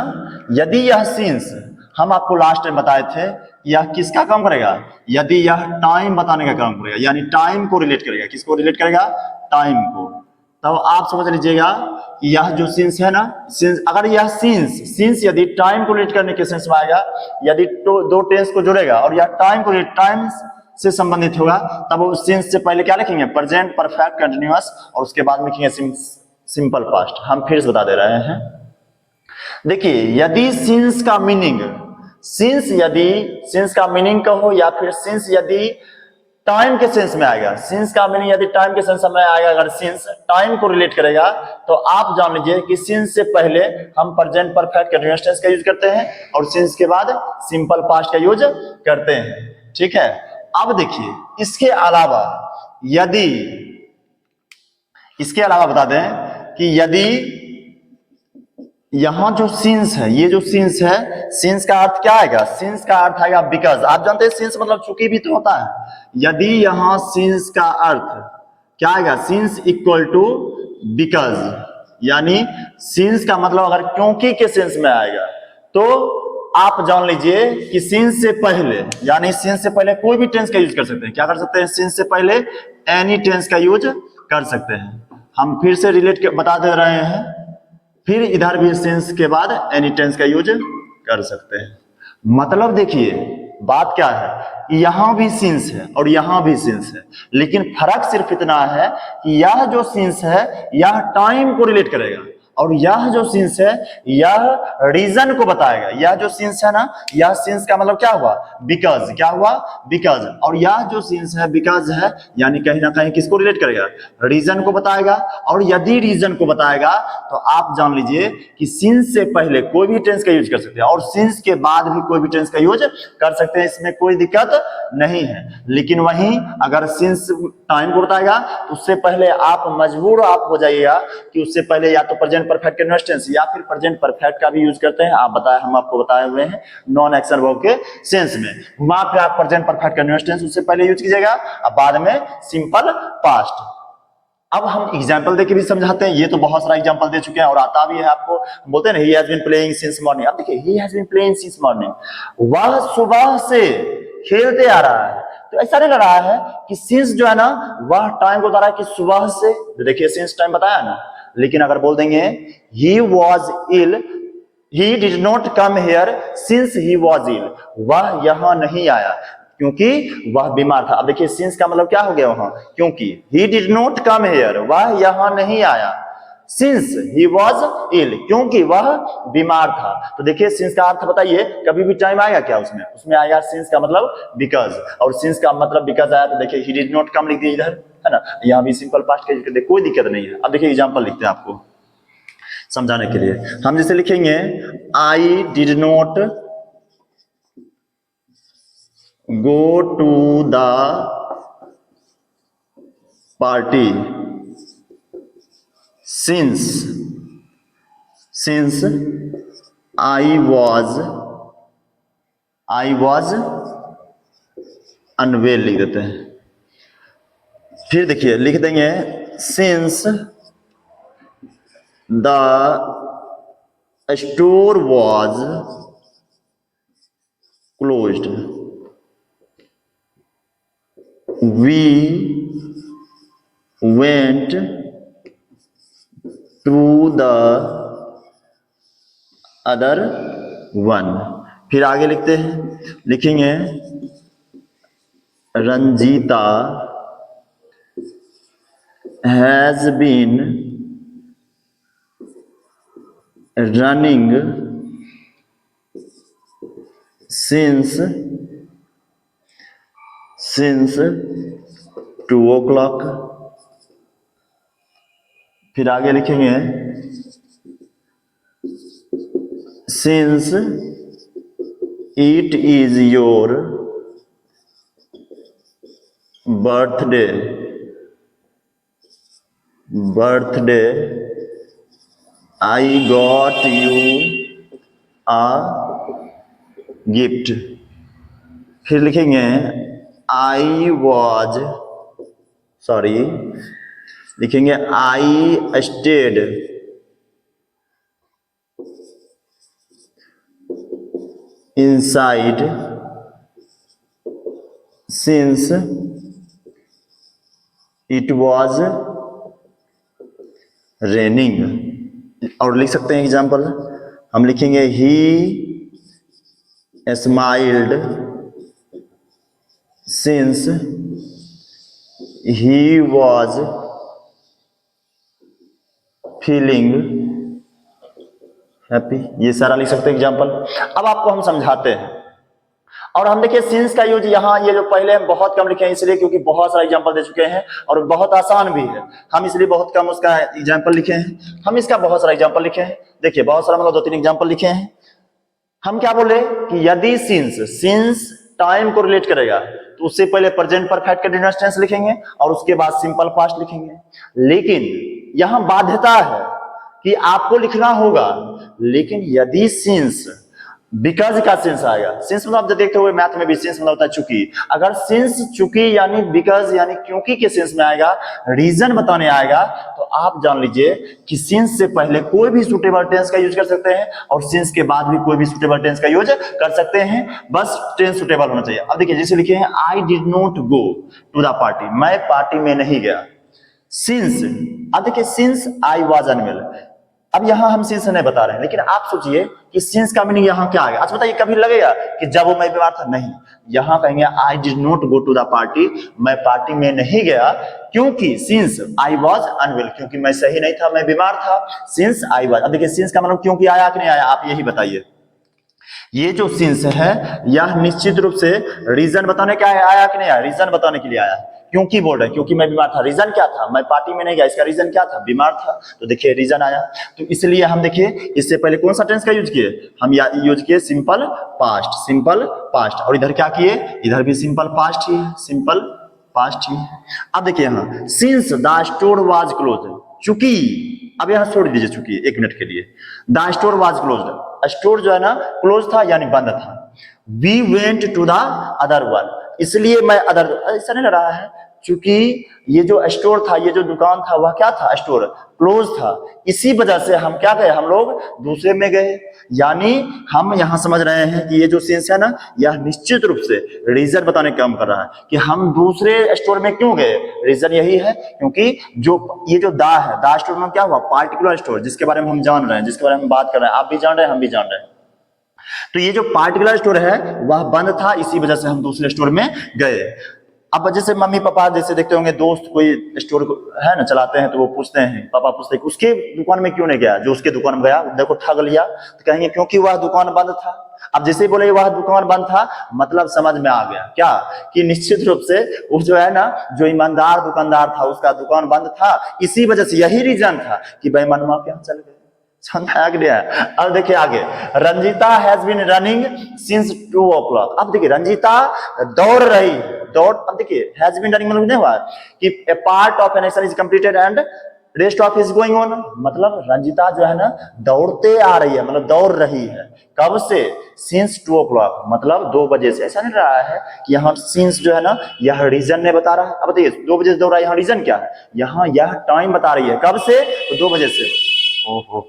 यदि यह सिंस हम आपको लास्ट टाइम बताए थे यह किसका काम करेगा, यदि यह टाइम बताने का काम करेगा, यानी टाइम को रिलेट करेगा। किसको रिलेट करेगा, टाइम को। तब आप समझ लीजिएगा कि यह जो सिंस है ना, सिंस अगर यह सिंस यदि टाइम को रिलेट करने के सेंस में आएगा, यदि दो टेंस को जोड़ेगा और यह टाइम से संबंधित होगा, तब उस सिंस से पहले क्या लिखेंगे, प्रेजेंट परफेक्ट कंटिन्यूअस, और उसके बाद लिखेंगे सिंपल पास्ट। हम फिर से बता दे रहे हैं। देखिए यदि सिंस का मीनिंग, सिंस का मीनिंग कहो या फिर सिंस यदि टाइम के सेंस में आएगा, सिंस का मीनिंग यदि टाइम के सेंस में आएगा, अगर सिंस टाइम को रिलेट करेगा, तो आप जान लीजिए कि सिंस से पहले हम प्रेजेंट परफेक्ट कंटीन्यूअस टेंस का यूज करते हैं और सिंस के बाद सिंपल पास्ट का यूज करते हैं। ठीक है। अब देखिए इसके अलावा बता दें कि यदि यहां जो सिंस है, ये जो सिंस है, सिंस का अर्थ क्या आएगा, सिंस का अर्थ आएगा बिकॉज। आप जानते हैं सिंस मतलब चूंकि भी तो होता है। यदि यहां सिंस का अर्थ क्या आएगा, सिंस इक्वल टू बिकॉज, यानी सिंस का मतलब अगर क्योंकि के सेंस में आएगा, तो आप जान लीजिए कि सिंस से पहले, यानी सिंस से पहले कोई भी टेंस का यूज कर सकते हैं। क्या कर सकते हैं, सिंस से पहले एनी टेंस का यूज कर सकते हैं। हम फिर से रिलेट बता दे रहे हैं, फिर इधर भी सिंस के बाद एनी टेंस का यूज कर सकते हैं। मतलब देखिए बात क्या है, यहां भी सिंस है और यहां भी सिंस है, लेकिन फर्क सिर्फ इतना है कि यह जो सिंस है यह टाइम को रिलेट करेगा और यह जो सिंस है यह रीजन को बताएगा। यह जो सिंस है ना, यह सिंस का मतलब क्या हुआ, बिकॉज। क्या हुआ, बिकॉज। और यह जो सिंस है बिकॉज है, यानी कहीं ना कहीं किसको रिलेट करेगा, रीजन को बताएगा। और यदि रीजन को बताएगा तो आप जान लीजिए कि सिंस से पहले कोई भी टेंस का यूज कर सकते हैं और सिंस के बाद भी कोई भी टेंस का यूज कर सकते हैं, इसमें कोई दिक्कत नहीं है। लेकिन वहीं अगर सिंस टाइम को बताएगा तो उससे पहले आप मजबूर आप हो जाइएगा कि उससे पहले या तो प्रेजेंट परफेक्ट कंटीन्यूअस टेंस या फिर प्रेजेंट परफेक्ट का भी यूज करते हैं। हम आपको बताए हुए हैं नॉन एक्शन वर्ब के सेंस में। वहां पे आप प्रेजेंट परफेक्ट कंटीन्यूअस टेंस उससे पहले यूज कीजिएगा और बाद में सिंपल पास्ट। अब हम एग्जाम्पल देके भी समझाते हैं। ये तो बहुत सारा एग्जाम्पल दे चुके हैं और आता भी है आपको। बोलते हैं ना, he has been playing since morning. अब देखिए, he has been playing since morning, वह सुबह से खेलते आ रहा है। तो ऐसा नहीं लग रहा है कि सिंस जो है ना वह टाइम को बता रहा है कि सुबह से। देखिए सिंस टाइम बताया ना, लेकिन अगर बोल देंगे he was ill, he did not come here since he was ill, वह यहां नहीं आया क्योंकि वह बीमार था। अब देखिए सिंस का मतलब क्या हो गया वहां, क्योंकि। ही डिड नॉट कम हियर, वह यहां नहीं आया, सिंस ही वॉज इल, क्योंकि वह बीमार था। तो देखिए सिंस का अर्थ बताइए, कभी भी टाइम आएगा क्या उसमें आएगा सिंस का मतलब बिकॉज। और सिंस का मतलब बिकॉज आया तो देखिए ही डिड नॉट कम लिख दिए इधर, है ना। यहाँ भी सिंपल पास्ट के देखिए कोई दिक्कत नहीं है। अब देखिए एग्जाम्पल लिखते हैं आपको समझाने के लिए। हम जैसे लिखेंगे I did not go to the party since I was unwell लिख देते हैं। फिर देखिए लिख देंगे since the store was closed we went to the other one. फिर आगे लिखते हैं, लिखेंगे Ranjita has been running since 2 o'clock। फिर आगे लिखेंगे since it is your birthday I got you a gift. फिर लिखेंगे लिखेंगे I stayed inside since it was raining। और लिख सकते हैं एग्जाम्पल, हम लिखेंगे he smiled since he was feeling happy. ये सारा लिख सकते हैं एग्जाम्पल। अब आपको हम समझाते हैं, और हम देखिए सिंस का यूज यहाँ ये जो पहले हम बहुत कम लिखे हैं इसलिए क्योंकि बहुत सारा एग्जाम्पल दे चुके हैं और बहुत आसान भी है, हम इसलिए बहुत कम उसका एग्जाम्पल लिखे हैं। हम इसका बहुत सारा एग्जाम्पल लिखे हैं, देखिए बहुत सारा मतलब 2-3 एग्जाम्पल लिखे हैं। हम क्या बोले कि यदि सिंस टाइम को रिलेट करेगा तो उससे पहले प्रेजेंट परफेक्ट कंटीन्यूअस टेंस लिखेंगे और उसके बाद सिंपल पास्ट लिखेंगे। लेकिन यहां बाध्यता है कि आपको लिखना होगा, लेकिन यदि सिंस बिकॉज का सिंस आएगा, सिंस मतलब आप जब देखते हुए मैथ में भी सिंस मतलब होता है चूंकि, अगर सिंस चूंकि यानी बिकॉज यानी क्योंकि के सिंस में आएगा, रीजन बताने आएगा, तो आप जान लीजिए कि सिंस से पहले कोई भी सुटेबल टेंस का यूज कर सकते हैं और सिंस के बाद भी कोई भी सुटेबल टेंस का यूज कर सकते हैं, बस टेंस सुटेबल होना चाहिए। अब देखिए जैसे लिखे हैं I did not go to the party, मैं पार्टी में नहीं गया। सिंस, अब देखिए सिंस आई वाज अनवेल, अब यहां हम सिंस नहीं बता रहे हैं, लेकिन आप सोचिए कि सिंस का मीनिंग यहां क्या आएगा। अच्छा बताइए कभी लगेगा कि जब वो मैं बीमार था, नहीं, यहां कहेंगे I did not go to the party, मैं पार्टी में नहीं गया क्योंकि सिंस आई वाज अनवेल, क्योंकि मैं सही नहीं था, मैं बीमार था। सिंस आई वाज, अब देखिए सिंस का मतलब क्योंकि आया कि नहीं आया, आप यही बताइए। ये जो सिंस है यह निश्चित रूप से रीजन बताने क्या आया कि नहीं आया, रीजन बताने के लिए आया। क्योंकि बोल रहे हैं क्योंकि मैं बीमार था, रीजन क्या था, मैं पार्टी में नहीं गया, इसका रीजन क्या था, बीमार था, तो देखिए रीजन आया। तो इसलिए हम देखिए इससे पहले कौन सा टेंस का यूज किए, हम यूज किए सिंपल पास्ट, सिंपल पास्ट, और इधर क्या किए, इधर भी सिंपल पास्ट ही है, सिंपल पास्ट ही है। अब देखिए यहाँ since the store was close, चूंकि, अब यहां छोड़ दीजिए चूंकि 1 मिनट के लिए, the store was closed, store जो है ना क्लोज था यानी बंद था। We went to the other one, इसलिए मैं अदर, ऐसा नहीं लग रहा है, क्योंकि ये जो स्टोर था, ये जो दुकान था वह क्या था, स्टोर क्लोज था, इसी वजह से हम क्या गए, हम लोग दूसरे में गए। यानी हम यहां समझ रहे हैं कि ये जो सेंस है ना, यह निश्चित रूप से रीजन बताने का काम कर रहा है कि हम दूसरे स्टोर में क्यों गए। रीजन यही है क्योंकि जो ये जो दा है, दा स्टोर में क्या हुआ, पार्टिकुलर स्टोर, जिसके बारे में हम जान रहे हैं, जिसके बारे में बात कर रहे हैं, आप भी जान रहे हैं, हम भी जान रहे हैं। तो ये जो पार्टिकुलर स्टोर है वह बंद था, इसी वजह से हम दूसरे स्टोर में गए। अब जैसे मम्मी पापा जैसे देखते होंगे, दोस्त कोई स्टोर है ना चलाते हैं, तो वो पूछते हैं, पापा पूछते हैं उसके दुकान में क्यों नहीं गया, जो उसके दुकान में गया देखो ठग लिया, तो कहेंगे क्योंकि वह दुकान बंद था। अब जैसे ही बोले वह दुकान बंद था, मतलब समझ में आ गया क्या, कि निश्चित रूप से वो जो है ना, जो ईमानदार दुकानदार था उसका दुकान बंद था, इसी वजह से, यही रीजन था कि बेईमानुमा के यहाँ चल गए। समझ गया। अब देखिए आगे, Ranjita has been running since 2 o'clock। अब देखिए रंजीता दौड़ रही, दौड़, अब देखिए हैज बीन रनिंग मतलब नहीं हुआ कि a part of an action is completed and rest of is going on, मतलब रंजीता जो है ना दौड़ते आ रही है, मतलब दौड़ रही है, कब से, सिंस 2 o'clock, मतलब 2 बजे से। ऐसा नहीं रहा है कि यहाँ सिंस जो है ना यह रीजन ने बता रहा है। अब बताइए 2 बजे से दौड़ रहा है, यहाँ रीजन क्या है, यहाँ यह टाइम बता रही है, कब से, तो 2 बजे से। ओहो,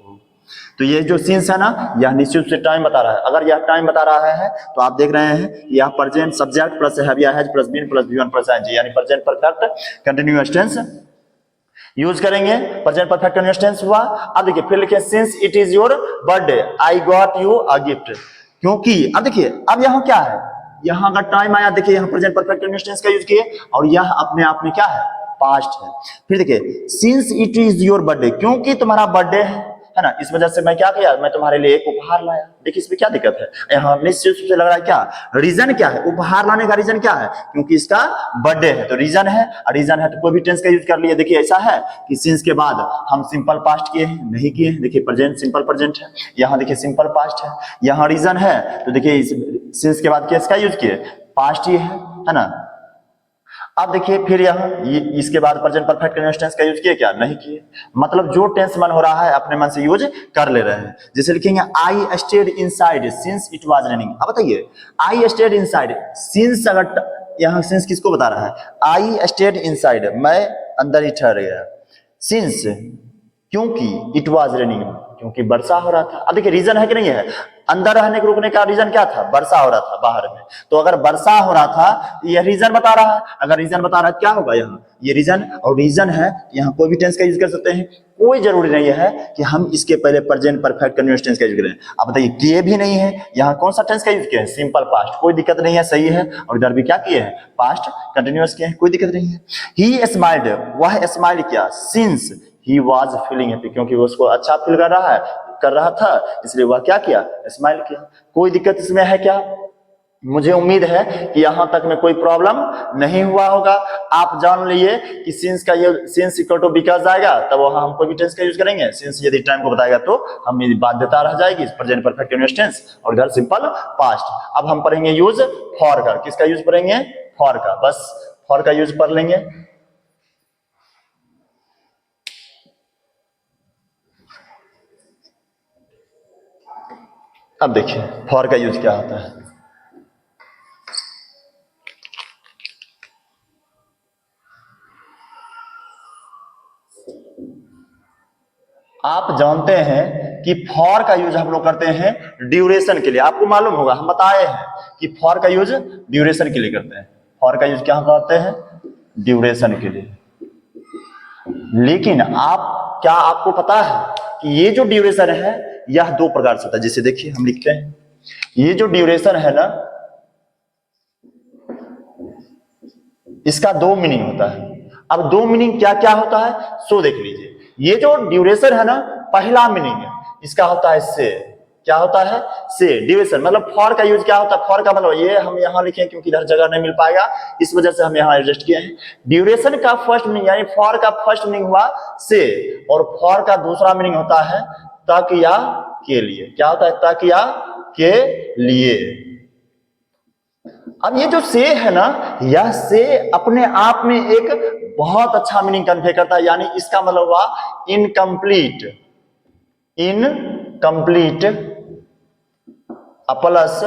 तो ये जो सिंस है ना यह निश्चित रूप से टाइम बता रहा है। अगर यह टाइम बता रहा है तो आप देख रहे हैं कि यह प्रेजेंट सब्जेक्ट प्लस हैव या has plus been plus V one plus ING, यानी present perfect continuous tense use करेंगे। प्रेजेंट परफेक्ट कंटीन्यूअस टेंस हुआ। अब देखिए फिर लिखे since it is your birthday I got you a gift, क्योंकि, अब देखिए अब यहाँ क्या है, यहाँ का टाइम आया, देखिए यहाँ प्रेजेंट परफेक्ट कंटीन्यूअस टेंस का यूज किए और यह अपने आप में क्या है, पास्ट है। फिर देखिए since it is your birthday, क्योंकि तुम्हारा बर्थडे है ना, इस वजह से मैं क्या किया, मैं तुम्हारे लिए एक उपहार लाया। देखिए इसमें क्या दिक्कत है, यहाँ निश्चित रूप से लग रहा है क्या, रीजन क्या है, उपहार लाने का रीजन क्या है, क्योंकि इसका बर्थडे है, तो रीजन है, और रीजन है तो कोई भी टेंस का यूज कर लिए। देखिए ऐसा है कि सिंस के बाद हम सिंपल पास्ट किए हैं, नहीं किए हैं, देखिए प्रेजेंट सिंपल प्रेजेंट है, यहाँ देखिए सिंपल पास्ट है, यहाँ रीजन है, तो देखिए सिंस के बाद किसका यूज किए, पास्ट ही है ना। अब देखिए फिर यहाँ इसके बाद प्रेजेंट परफेक्ट कंटीन्यूअस टेंस का यूज किए क्या, नहीं किए, मतलब जो टेंस मन हो रहा है अपने मन से यूज कर ले रहे हैं। जैसे लिखेंगे I state inside since it was raining. अब बताइए आई स्टेड इनसाइड, सिंस, अगर यहाँ सिंस किसको बता रहा है, आई स्टेड इनसाइड, मैं अंदर ही ठहर गया, सिंस क्योंकि इट वाज रेनिंग, क्योंकि वर्षा हो रहा था। अब देखिए रीजन है कि नहीं है, अंदर रहने के रुकने का रीजन क्या था, वर्षा हो रहा था बाहर में। तो अगर वर्षा हो रहा था यह रीजन बता रहा है, अगर रीजन बता रहा है क्या होगा, यहाँ ये रीजन और रीजन है, यहाँ कोई भी टेंस का यूज कर सकते हैं। कोई जरूरी नहीं है कि हम इसके पहले प्रेजेंट परफेक्ट कंटीन्यूअस टेंस का यूज करें। अब बताइए किए भी नहीं है, यहाँ कौन सा टेंस का यूज किया है, सिंपल पास्ट, कोई दिक्कत नहीं है, सही है। और इधर भी क्या किए हैं, पास्ट कंटीन्यूअस किए हैं, कोई दिक्कत नहीं है। ही स्माइल्ड, वह स्माइल किया, since he was feeling happy, क्योंकि वो उसको अच्छा फील कर रहा था, इसलिए वह क्या किया, स्माइल किया। कोई दिक्कत इसमें है क्या, मुझे उम्मीद है कि यहां तक में कोई प्रॉब्लम नहीं हुआ होगा। आप जान लिए कि सिंस का ये सिंस इक्वल टू बिकॉज आएगा, तब वहां हम कोई भी टेंस का यूज करेंगे। सिंस यदि टाइम को बताएगा तो हम बाध्यता रह जाएगी प्रेजेंट परफेक्ट कंटीन्यूअस टेंस, और इधर सिंपल पास्ट। अब हम पढ़ेंगे यूज फॉर का, किसका यूज पढ़ेंगे, फॉर का, बस फॉर का यूज पढ़ लेंगे। अब देखिए फॉर का यूज क्या होता है। आप जानते हैं कि फॉर का यूज हम लोग करते हैं ड्यूरेशन के लिए, आपको मालूम होगा, हम बताए हैं कि फॉर का यूज ड्यूरेशन के लिए करते हैं। फॉर का यूज क्या करते हैं, ड्यूरेशन के लिए। लेकिन क्या आपको पता है कि ये जो ड्यूरेशन है यह दो प्रकार से होता है। जैसे देखिए हम लिखते हैं, ये जो ड्यूरेशन है ना, इसका दो मीनिंग होता है। अब दो मीनिंग क्या क्या होता है सो देख लीजिए। ये जो ड्यूरेशन है ना, पहला मीनिंग है इसका होता है से, क्या होता है, से ड्यूरेशन। मतलब फॉर का यूज क्या होता है, फॉर का मतलब ये हम यहां लिखे क्योंकि इधर जगह नहीं मिल पाएगा, इस वजह से हम यहां एडजस्ट किए हैं। ड्यूरेशन का फर्स्ट मीनिंग यानी फॉर का फर्स्ट मीनिंग हुआ से, और फॉर का दूसरा मीनिंग होता है तक या के लिए। क्या होता है, तक या के लिए। अब ये जो से है ना, यह से अपने आप में एक बहुत अच्छा मीनिंग कन्वे करता है, यानी इसका मतलब हुआ incomplete, incomplete plus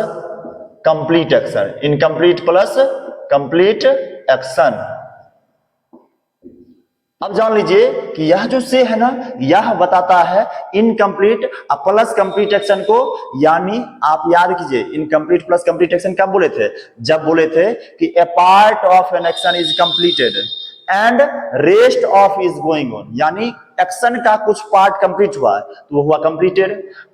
complete action, incomplete plus complete action. अब जान लीजिए कि यह जो से है ना, यह बताता है इनकम्प्लीट प्लस कंप्लीट एक्शन को। यानी आप याद कीजिए इनकम्प्लीट प्लस कंप्लीट एक्शन कब बोले थे, जब बोले थे कि a part of an action is completed and rest of is going on, यानी एक्शन का कुछ पार्ट कंप्लीट हुआ है तो वो हुआ कंप्लीटेड,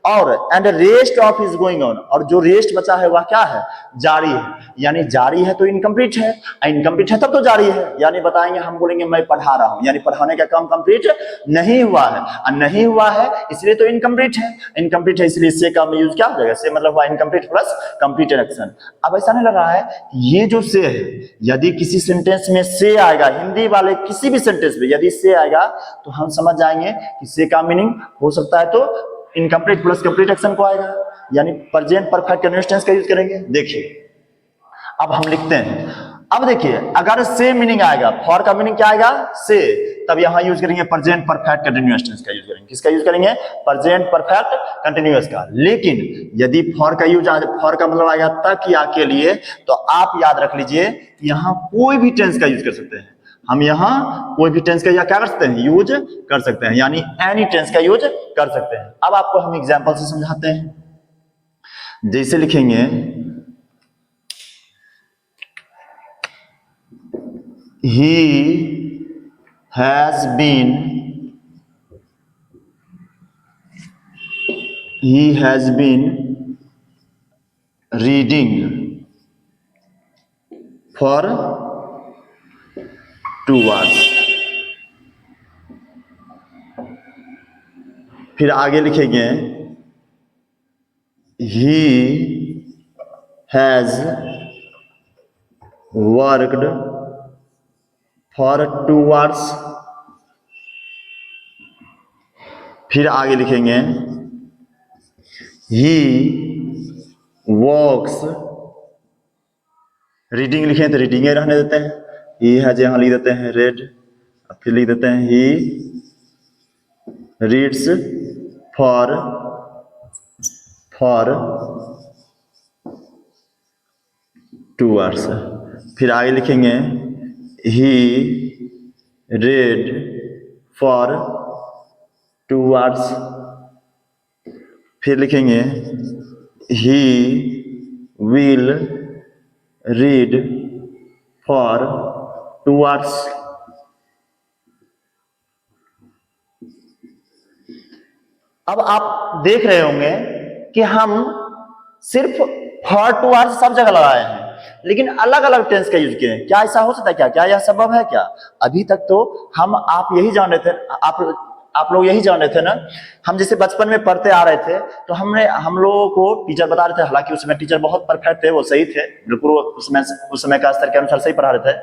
और and rest of is going on, और जो रेस्ट बचा है वह क्या है, जारी है। यानी जारी है तो इनकम्प्लीट है, इनकम्प्लीट है तब तो जारी है। यानी बताएंगे, हम बोलेंगे मैं पढ़ा रहा हूं, यानी पढ़ाने का काम कंप्लीट नहीं हुआ है, और नहीं हुआ है इसलिए तो इनकम्प्लीट है, इनकम्प्लीट है इसलिए से का यूज क्या हो जाएगा, से मतलब हुआ इनकम्प्लीट प्लस कंप्लीटेड एक्शन। अब ऐसा नहीं लग रहा है ये जो से है, यदि किसी सेंटेंस में से आएगा, हिंदी वाले किसी भी सेंटेंस में यदि से आएगा तो हम समझ जाएंगे कि से का मीनिंग हो सकता है तो इनकम्प्लीट प्लस कंप्लीट एक्शन को आएगा, यानी प्रेजेंट परफेक्ट कंटीन्यूअस टेंस का यूज करेंगे। देखिए अब हम लिखते हैं, अब देखिए अगर से मीनिंग आएगा, फॉर का मीनिंग क्या आएगा, से, तब यहां यूज करेंगे प्रेजेंट परफेक्ट कंटीन्यूअस टेंस का यूज करेंगे। किसका यूज करेंगे, प्रेजेंट परफेक्ट कंटीन्यूअस का। लेकिन यदि फॉर का यूज, फॉर का मतलब आएगा तक या के लिए, तो आप याद रख लीजिए यहां कोई भी टेंस का यूज कर सकते हैं। हम यहां कोई भी टेंस का या क्या कर सकते हैं, यूज कर सकते हैं, यानी एनी टेंस का यूज कर सकते हैं। अब आपको हम एग्जांपल से समझाते हैं। जैसे लिखेंगे, he has been reading for 2 hours। फिर आगे लिखेंगे he has worked for 2 hours। फिर आगे लिखेंगे he walks, रीडिंग लिखें तो रीडिंग रहने देते हैं, he has यहां लिख देते हैं read, फिर लिख देते हैं he reads for 2 hours। फिर आगे लिखेंगे he read for 2 hours। फिर लिखेंगे he will read for 2 hours। अब आप देख रहे होंगे कि हम सिर्फ फॉर 2 आवर्स सब जगह लगाए हैं, लेकिन अलग अलग टेंस का यूज किए हैं। क्या ऐसा हो सकता है? क्या यह संभव है? क्या अभी तक तो आप यही जान रहे थे, आप लोग यही जान रहे थे ना। हम जैसे बचपन में पढ़ते आ रहे थे तो हम लोगों को टीचर बता रहे थे, हालांकि उसमें टीचर बहुत परफेक्ट थे, वो सही थे बिल्कुल, उस समय का स्तर के अनुसार सही पढ़ा रहे थे।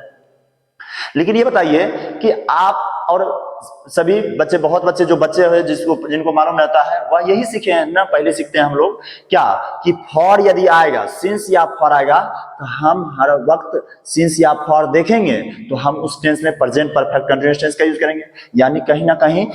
लेकिन ये बताइए कि आप और सभी बच्चे, बहुत बच्चे जो बच्चे हैं जिनको मालूम रहता है वह यही सीखे हैं ना, पहले सीखते हैं हम लोग क्या कि फॉर यदि आएगा, सिंस या फॉर आएगा तो हम हर वक्त सिंस या फॉर देखेंगे तो हम उस टेंस में प्रेजेंट परफेक्ट कंटीन्यूअस टेंस का यूज करेंगे। यानी कहीं ना कहीं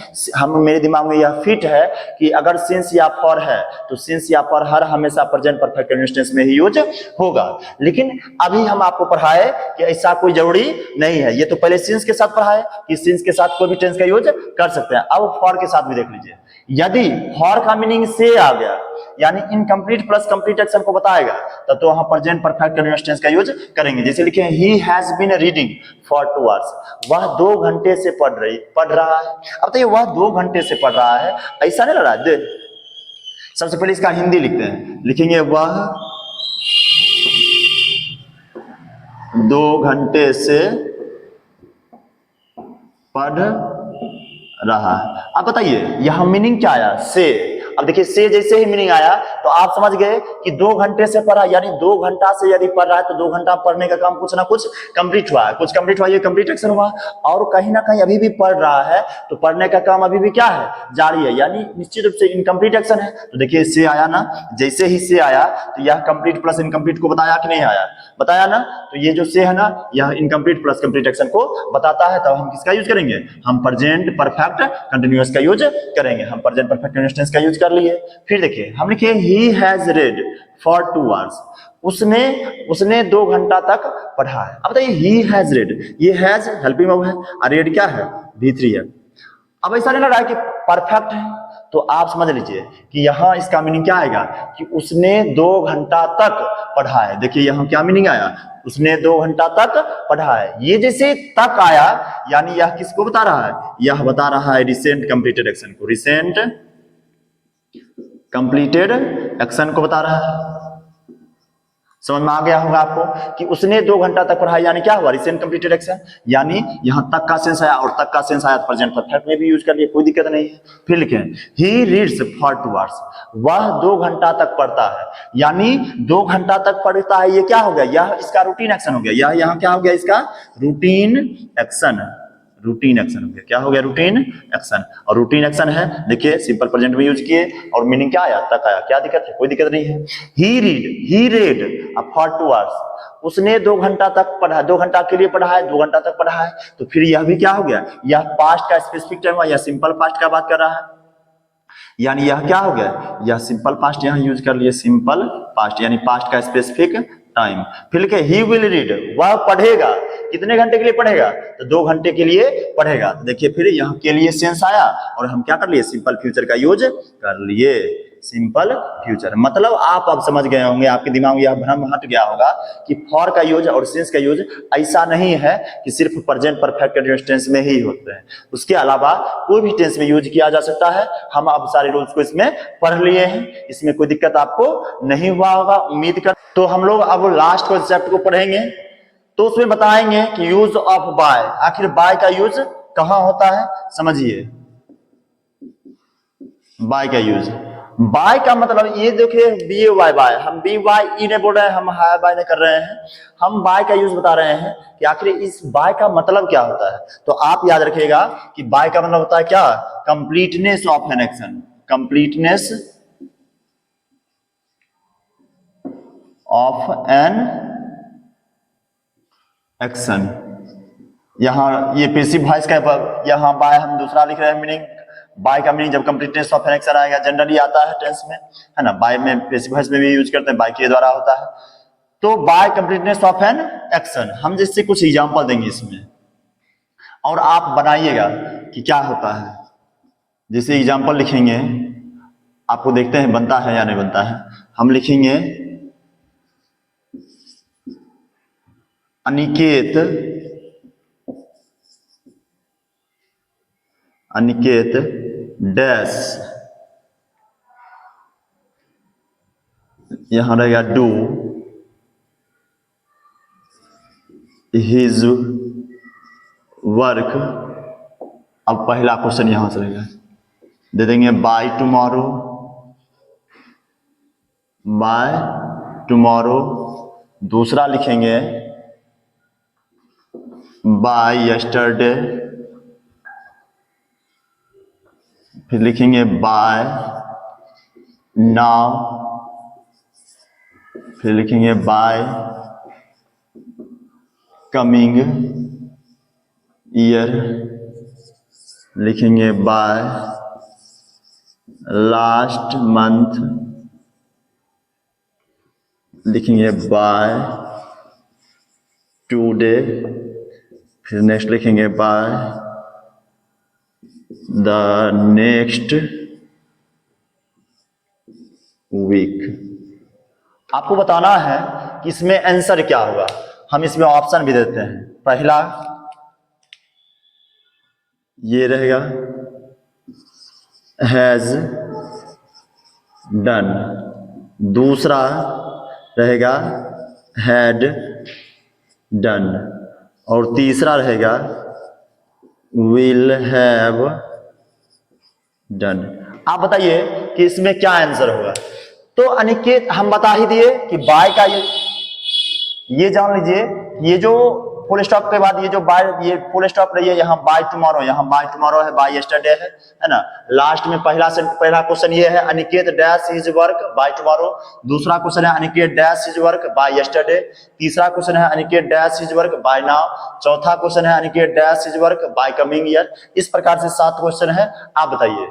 मेरे दिमाग में यह फिट है कि अगर सिंस या फॉर है तो सिंस या फॉर हर हमेशा प्रेजेंट परफेक्ट कंटीन्यूअस टेंस में ही यूज होगा। लेकिन अभी हम आपको पढ़ाए कि ऐसा कोई जरूरी नहीं है। ये तो पहले सिंस के साथ पढ़ाए कि सिंस के साथ कोई भी टेंस का यूज कर सकते हैं। अब फॉर के साथ भी देख लीजिए। यदि फॉर का मीनिंग से आ गया, यानी इनकम्प्लीट प्लस कंप्लीट एक्शन को बताएगा, तब तो वहां प्रेजेंट परफेक्ट कंटीन्यूअस टेंस का यूज करेंगे। जैसे लिखे he has been reading for 2 hours, वह 2 घंटे से पढ़ रहा है। अब तो ये वह 2 घंटे से पढ़ रहा है, ऐसा नहीं लग रहा है। सबसे पहले इसका हिंदी लिखते हैं, लिखेंगे वह 2 घंटे से पढ़ रहा है। अब बताइए यहां मीनिंग क्या आया? से। अब देखिए से जैसे ही मीनिंग आया तो आप समझ गए कि 2 घंटे से पढ़ा, यानी 2 घंटा से यदि पढ़ रहा है तो 2 घंटा पढ़ने का काम कुछ ना कुछ कंप्लीट हुआ है, कुछ कंप्लीट हुआ, ये कंप्लीट एक्शन हुआ। और कहीं ना कहीं अभी भी पढ़ रहा है तो पढ़ने का काम अभी भी क्या है? जारी है, यानी निश्चित रूप से इनकम्प्लीट एक्शन है। तो देखिए से आया ना, जैसे ही से आया तो यह कंप्लीट प्लस इनकम्प्लीट को बताया कि नहीं आया? बताया ना। तो ये जो से है ना, यह इनकम्प्लीट प्लस कंप्लीट एक्शन को बताता है। तब हम किसका यूज करेंगे? हम प्रेजेंट परफेक्ट कंटीन्यूअस का यूज करेंगे। हम प्रेजेंट परफेक्ट कंटीन्यूअस टेंस का यूज कर लिए। फिर देखिए हम लिखे he has red for 2 hours, उसने 2 घंटा तक पढ़ा है। अब बताइए ही हैज रेड, ये हैज हेल्पिंग वर्ब है और रेड क्या है? V3 है। अब ऐसा नहीं लग रहा है कि परफेक्ट है, तो आप समझ लीजिए कि यहां इसका मीनिंग क्या आएगा कि उसने 2 घंटा तक पढ़ा है। देखिए यहां क्या मीनिंग आया? उसने 2 घंटा तक पढ़ा है। ये जैसे तक आया, यानी यह किसको बता रहा है? यह बता रहा है रिसेंट कंप्लीटेड एक्शन को, रिसेंट कंप्लीटेड एक्शन को बता रहा है। समझ में आ गया होगा आपको कि उसने 2 घंटा तक पढ़ा, यानी क्या हुआ? Recent completed action. यानी यहां तक का सेंस आया, और तक का सेंस आया प्रेजेंट परफेक्ट में भी यूज कर लिए, कोई दिक्कत नहीं है। फिर लिखें ही रीड्स फॉर 2 आवर्स, वह 2 घंटा तक पढ़ता है। यानी 2 घंटा तक पढ़ता है, ये क्या हो गया? यह इसका रूटीन एक्शन हो गया। यह यहां क्या हो गया? इसका रूटीन एक्शन, रूटीन एक्शन हो गया। क्या हो गया? Routine action. और रूटीन एक्शन है, देखिए सिंपल प्रेजेंट में यूज किए और मीनिंग क्या आया? तक आया। क्या दिक्कत है? कोई दिक्कत नहीं है। ही रेड फॉर 2 आवर्स, उसने 2 घंटा तक पढ़ा, 2 घंटा के लिए पढ़ा है, 2 घंटा तक पढ़ा है। तो फिर यह भी क्या हो गया? यह पास्ट का स्पेसिफिक टाइम हुआ, यह सिंपल पास्ट का बात कर रहा है। यानी यह क्या हो गया? यह सिंपल पास्ट यहां यूज कर लिए, सिंपल पास्ट यानी पास्ट का स्पेसिफिक टाइम। फिर लिखे ही विल रीड, वह पढ़ेगा। कितने घंटे के लिए पढ़ेगा? तो 2 घंटे के लिए पढ़ेगा। तो देखिए फिर यहाँ के लिए सेंस आया और हम क्या कर लिए? सिंपल फ्यूचर का यूज कर लिए, सिंपल फ्यूचर। मतलब आप अब समझ गए होंगे, आपके दिमाग में यह भ्रम हट गया होगा कि फॉर का यूज और सिंस का यूज ऐसा नहीं है कि सिर्फ प्रेजेंट परफेक्ट कंटीन्यूअस टेंस में ही होते हैं, उसके अलावा कोई भी टेंस में यूज किया जा सकता है। हम अब सारे रूल्स को इसमें पढ़ लिए हैं, इसमें कोई दिक्कत आपको नहीं हुआ होगा, उम्मीद कर। तो हम लोग अब लास्ट कॉन्सेप्ट को पढ़ेंगे, तो उसमें बताएंगे कि यूज ऑफ बाय, आखिर बाय का यूज कहां होता है। समझिए बाय का यूज, बाय का मतलब ये देखिए बी वाई बाय, हम बी वाई ई ने बोल रहे हैं, हम हाय बाय ने कर रहे हैं, हम बाय का यूज बता रहे हैं कि आखिर इस बाय का मतलब क्या होता है। तो आप याद रखिएगा कि बाय का मतलब होता है क्या? Completeness of an action, completeness of an action. यहां ये पैसिव वॉइस का, यहां बाय हम दूसरा लिख रहे हैं मीनिंग। बाय का मीनिंग जब कंप्लीटनेस ऑफ एन एक्शन आएगा, जनरली आता है टेंस में, है ना। बाय में पैसिव वॉइस में भी यूज करते हैं, बाय के द्वारा होता है। तो by completeness of an action, हम जैसे कुछ एग्जांपल देंगे इसमें और आप बनाइएगा कि क्या होता है। जैसे एग्जांपल लिखेंगे, आपको देखते हैं बनता है या नहीं बनता है। हम लिखेंगे अनिकेत डैश, यहां रहेगा डू हिज वर्क। अब पहला क्वेश्चन यहां से रहेगा, दे देंगे बाय टुमारो। दूसरा लिखेंगे बाय यस्टरडे, फिर लिखेंगे बाय नाउ, फिर लिखेंगे बाय कमिंग ईयर, लिखेंगे बाय लास्ट मंथ, लिखेंगे बाय टुडे, फिर नेक्स्ट लिखेंगे बाय द नेक्स्ट वीक। आपको बताना है कि इसमें आंसर क्या होगा। हम इसमें ऑप्शन भी देते हैं। पहला ये रहेगा हैज डन, दूसरा रहेगा हैड डन, और तीसरा रहेगा विल हैव डन। आप बताइए कि इसमें क्या आंसर होगा। तो अनिकेत हम बता ही दिए कि बाय का ये जान लीजिए, ये जो फुल स्टॉप के बाद ये जो बाय, ये फुल स्टॉप रही है, यहाँ बाय टुमारो, यहाँ बाय टुमारो है, बाय यस्टरडे है ना। लास्ट में पहला क्वेश्चन ये है Aniket dash his work by tomorrow. दूसरा क्वेश्चन है Aniket dash his work bye yesterday. तीसरा क्वेश्चन है Aniket dash his work bye now. चौथा क्वेश्चन है Aniket dash his work bye coming year. इस प्रकार से 7 क्वेश्चन है। आप बताइए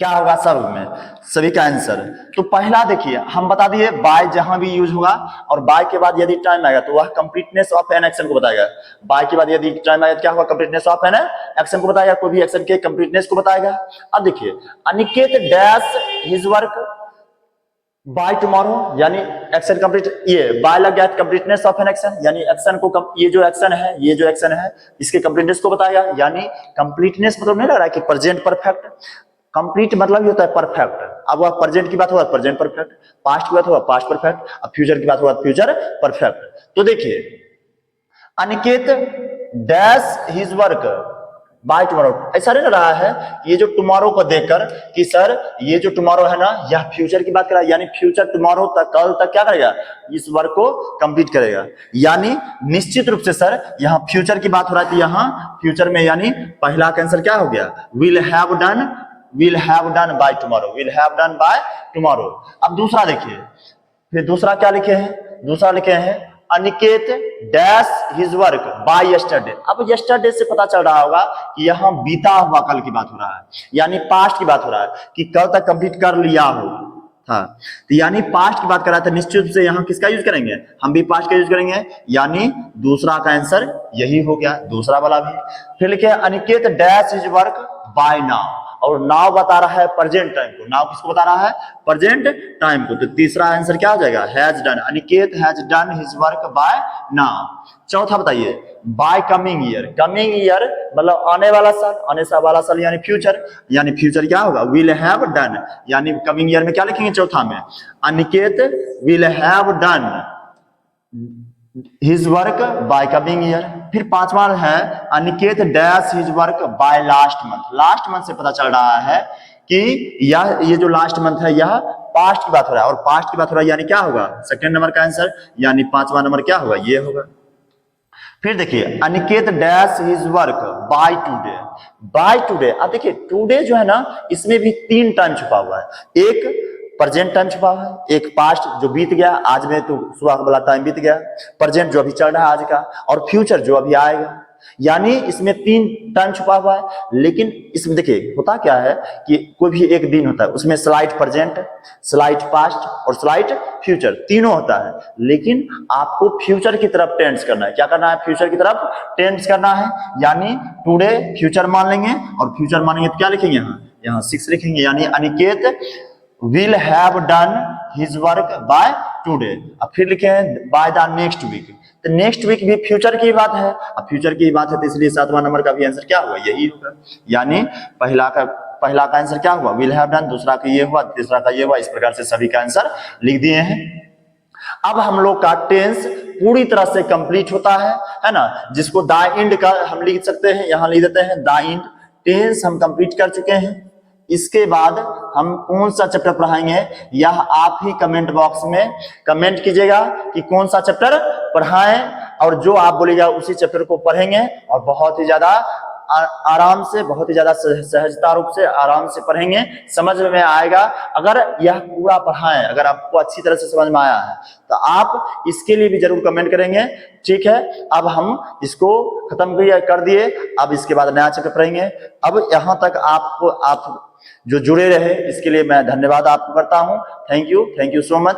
क्या होगा सब में, सभी का आंसर। तो पहला देखिए हम बता दिए बाय जहां भी यूज होगा और बाय के बाद यदि टाइम आएगा तो वह कंप्लीटनेस ऑफ एन एक्शन को बताएगा। बाय के बाद यदि टाइम आएगा क्या होगा, कंप्लीटनेस ऑफ एन एक्शन को बताएगा, कोई भी एक्शन के कंप्लीटनेस को बताएगा। अब देखिए Aniket dash his work by tomorrow, यानी एक्शन कंप्लीट, ये बाय लग गया कंप्लीटनेस ऑफ एन एक्शन, यानी एक्शन को ये जो एक्शन है इसके कंप्लीटनेस को बताएगा। यानी कंप्लीटनेस मतलब नहीं लग रहा है कि प्रेजेंट परफेक्ट, कंप्लीट मतलब ये होता है परफेक्ट। अब वह प्रेजेंट की बात होगा प्रेजेंट परफेक्ट, पास्ट की बात होगा पास्ट परफेक्ट, अब फ्यूचर की बात होगा फ्यूचर परफेक्ट। तो देखिए Aniket dash his work by tomorrow, ऐसा नहीं रहा है ये जो टुमारो को देखकर कि सर ये जो टुमारो है ना यह फ्यूचर की बात कर रहा है, यानी फ्यूचर टुमारो तक, कल तक क्या करेगा, इस वर्क को कंप्लीट करेगा। यानी निश्चित रूप से सर यहाँ फ्यूचर की बात हो रहा थी, यहाँ फ्यूचर में यानी पहला का आंसर क्या हो गया, will have done by tomorrow, will have done by tomorrow. अब दूसरा देखिए, फिर दूसरा क्या लिखे हैं, दूसरा लिखे हैं Aniket dash his work bye yesterday. अब यस्टरडे से पता चल रहा होगा कि यहाँ बीता हुआ कल की बात हो रहा है, यानी पास्ट की बात हो रहा है कि कल तक कंप्लीट कर लिया हो। हाँ, तो यानी पास्ट की बात कर रहा था, निश्चित रूप से यहाँ किसका यूज करेंगे, हम भी पास्ट का यूज करेंगे, यानी दूसरा का आंसर यही हो गया, दूसरा वाला भी। फिर लिखे Aniket dash his work bye now, और नाउ बता रहा है प्रेजेंट टाइम को, नाउ किसको बता रहा है, प्रेजेंट टाइम को। तो तीसरा आंसर क्या हो जाएगा, has done, Aniket has done his work bye now. चौथा बताइए bye coming year, coming year मतलब आने वाला साल, आने वाला साल यानी फ्यूचर, यानी फ्यूचर क्या होगा, विल हैव डन, यानी कमिंग ईयर में क्या लिखेंगे चौथा में, Aniket will have done his work bye coming year. फिर पांचवा है Aniket dash his work by last month, last month से पता चल रहा है कि ये जो लास्ट मंथ है यह पास्ट की बात हो रहा है, और पास्ट की बात हो रहा है यानी क्या होगा, सेकंड नंबर का आंसर, यानी पांचवा नंबर क्या होगा, ये होगा। फिर देखिए Aniket dash his work by today, by today. अब देखिए टुडे जो है ना इसमें भी 3 टाइम छुपा हुआ है, एक प्रेजेंट टाइम छुपा हुआ है, एक पास्ट जो बीत गया, आज में तो सुबह वाला टाइम बीत गया, प्रेजेंट जो अभी चल रहा है आज का, और फ्यूचर जो अभी आएगा, यानी इसमें 3 टाइम छुपा हुआ है। लेकिन इसमें देखिए होता क्या है कि कोई भी एक दिन होता है उसमें स्लाइड प्रेजेंट, स्लाइड पास्ट और स्लाइड फ्यूचर तीनों होता है, लेकिन आपको फ्यूचर की तरफ टेंस करना है। क्या करना है, फ्यूचर की तरफ टेंस करना है, यानी टुडे फ्यूचर मान लेंगे, और फ्यूचर मानेंगे तो क्या लिखेंगे, यहाँ 6 लिखेंगे, यानी Aniket will have done his work by today. अब फिर लिखे हैं बाय द नेक्स्ट वीक, तो नेक्स्ट वीक भी फ्यूचर की बात है। अब फ्यूचर की बात है तो इसलिए 7वां नंबर का भी आंसर क्या हुआ, यही होगा। यानी पहला का आंसर क्या हुआ, विल हैव डन, दूसरा का ये हुआ, तीसरा का ये हुआ। इस प्रकार से सभी का आंसर लिख दिए हैं। अब हम लोग का टेंस पूरी तरह से कंप्लीट होता है ना, जिसको द एंड का हम लिख सकते हैं, यहां लिख देते हैं द एंड। टेंस हम कंप्लीट कर चुके हैं। इसके बाद हम कौन सा चैप्टर पढ़ाएंगे, यह आप ही कमेंट बॉक्स में कमेंट कीजिएगा कि कौन सा चैप्टर पढ़ाएं, और जो आप बोलिएगा उसी चैप्टर को पढ़ेंगे और बहुत ही ज्यादा आराम से, बहुत ही ज्यादा सहजता रूप से आराम से पढ़ेंगे, समझ में आएगा। अगर यह पूरा पढ़ाएं, अगर आपको अच्छी तरह से समझ में आया है तो आप इसके लिए भी जरूर कमेंट करेंगे। ठीक है, अब हम इसको खत्म कर दिए, अब इसके बाद नया चैप्टर पढ़ेंगे। अब यहाँ तक आप जो जुड़े रहे इसके लिए मैं धन्यवाद आपको करता हूँ। Thank you so much.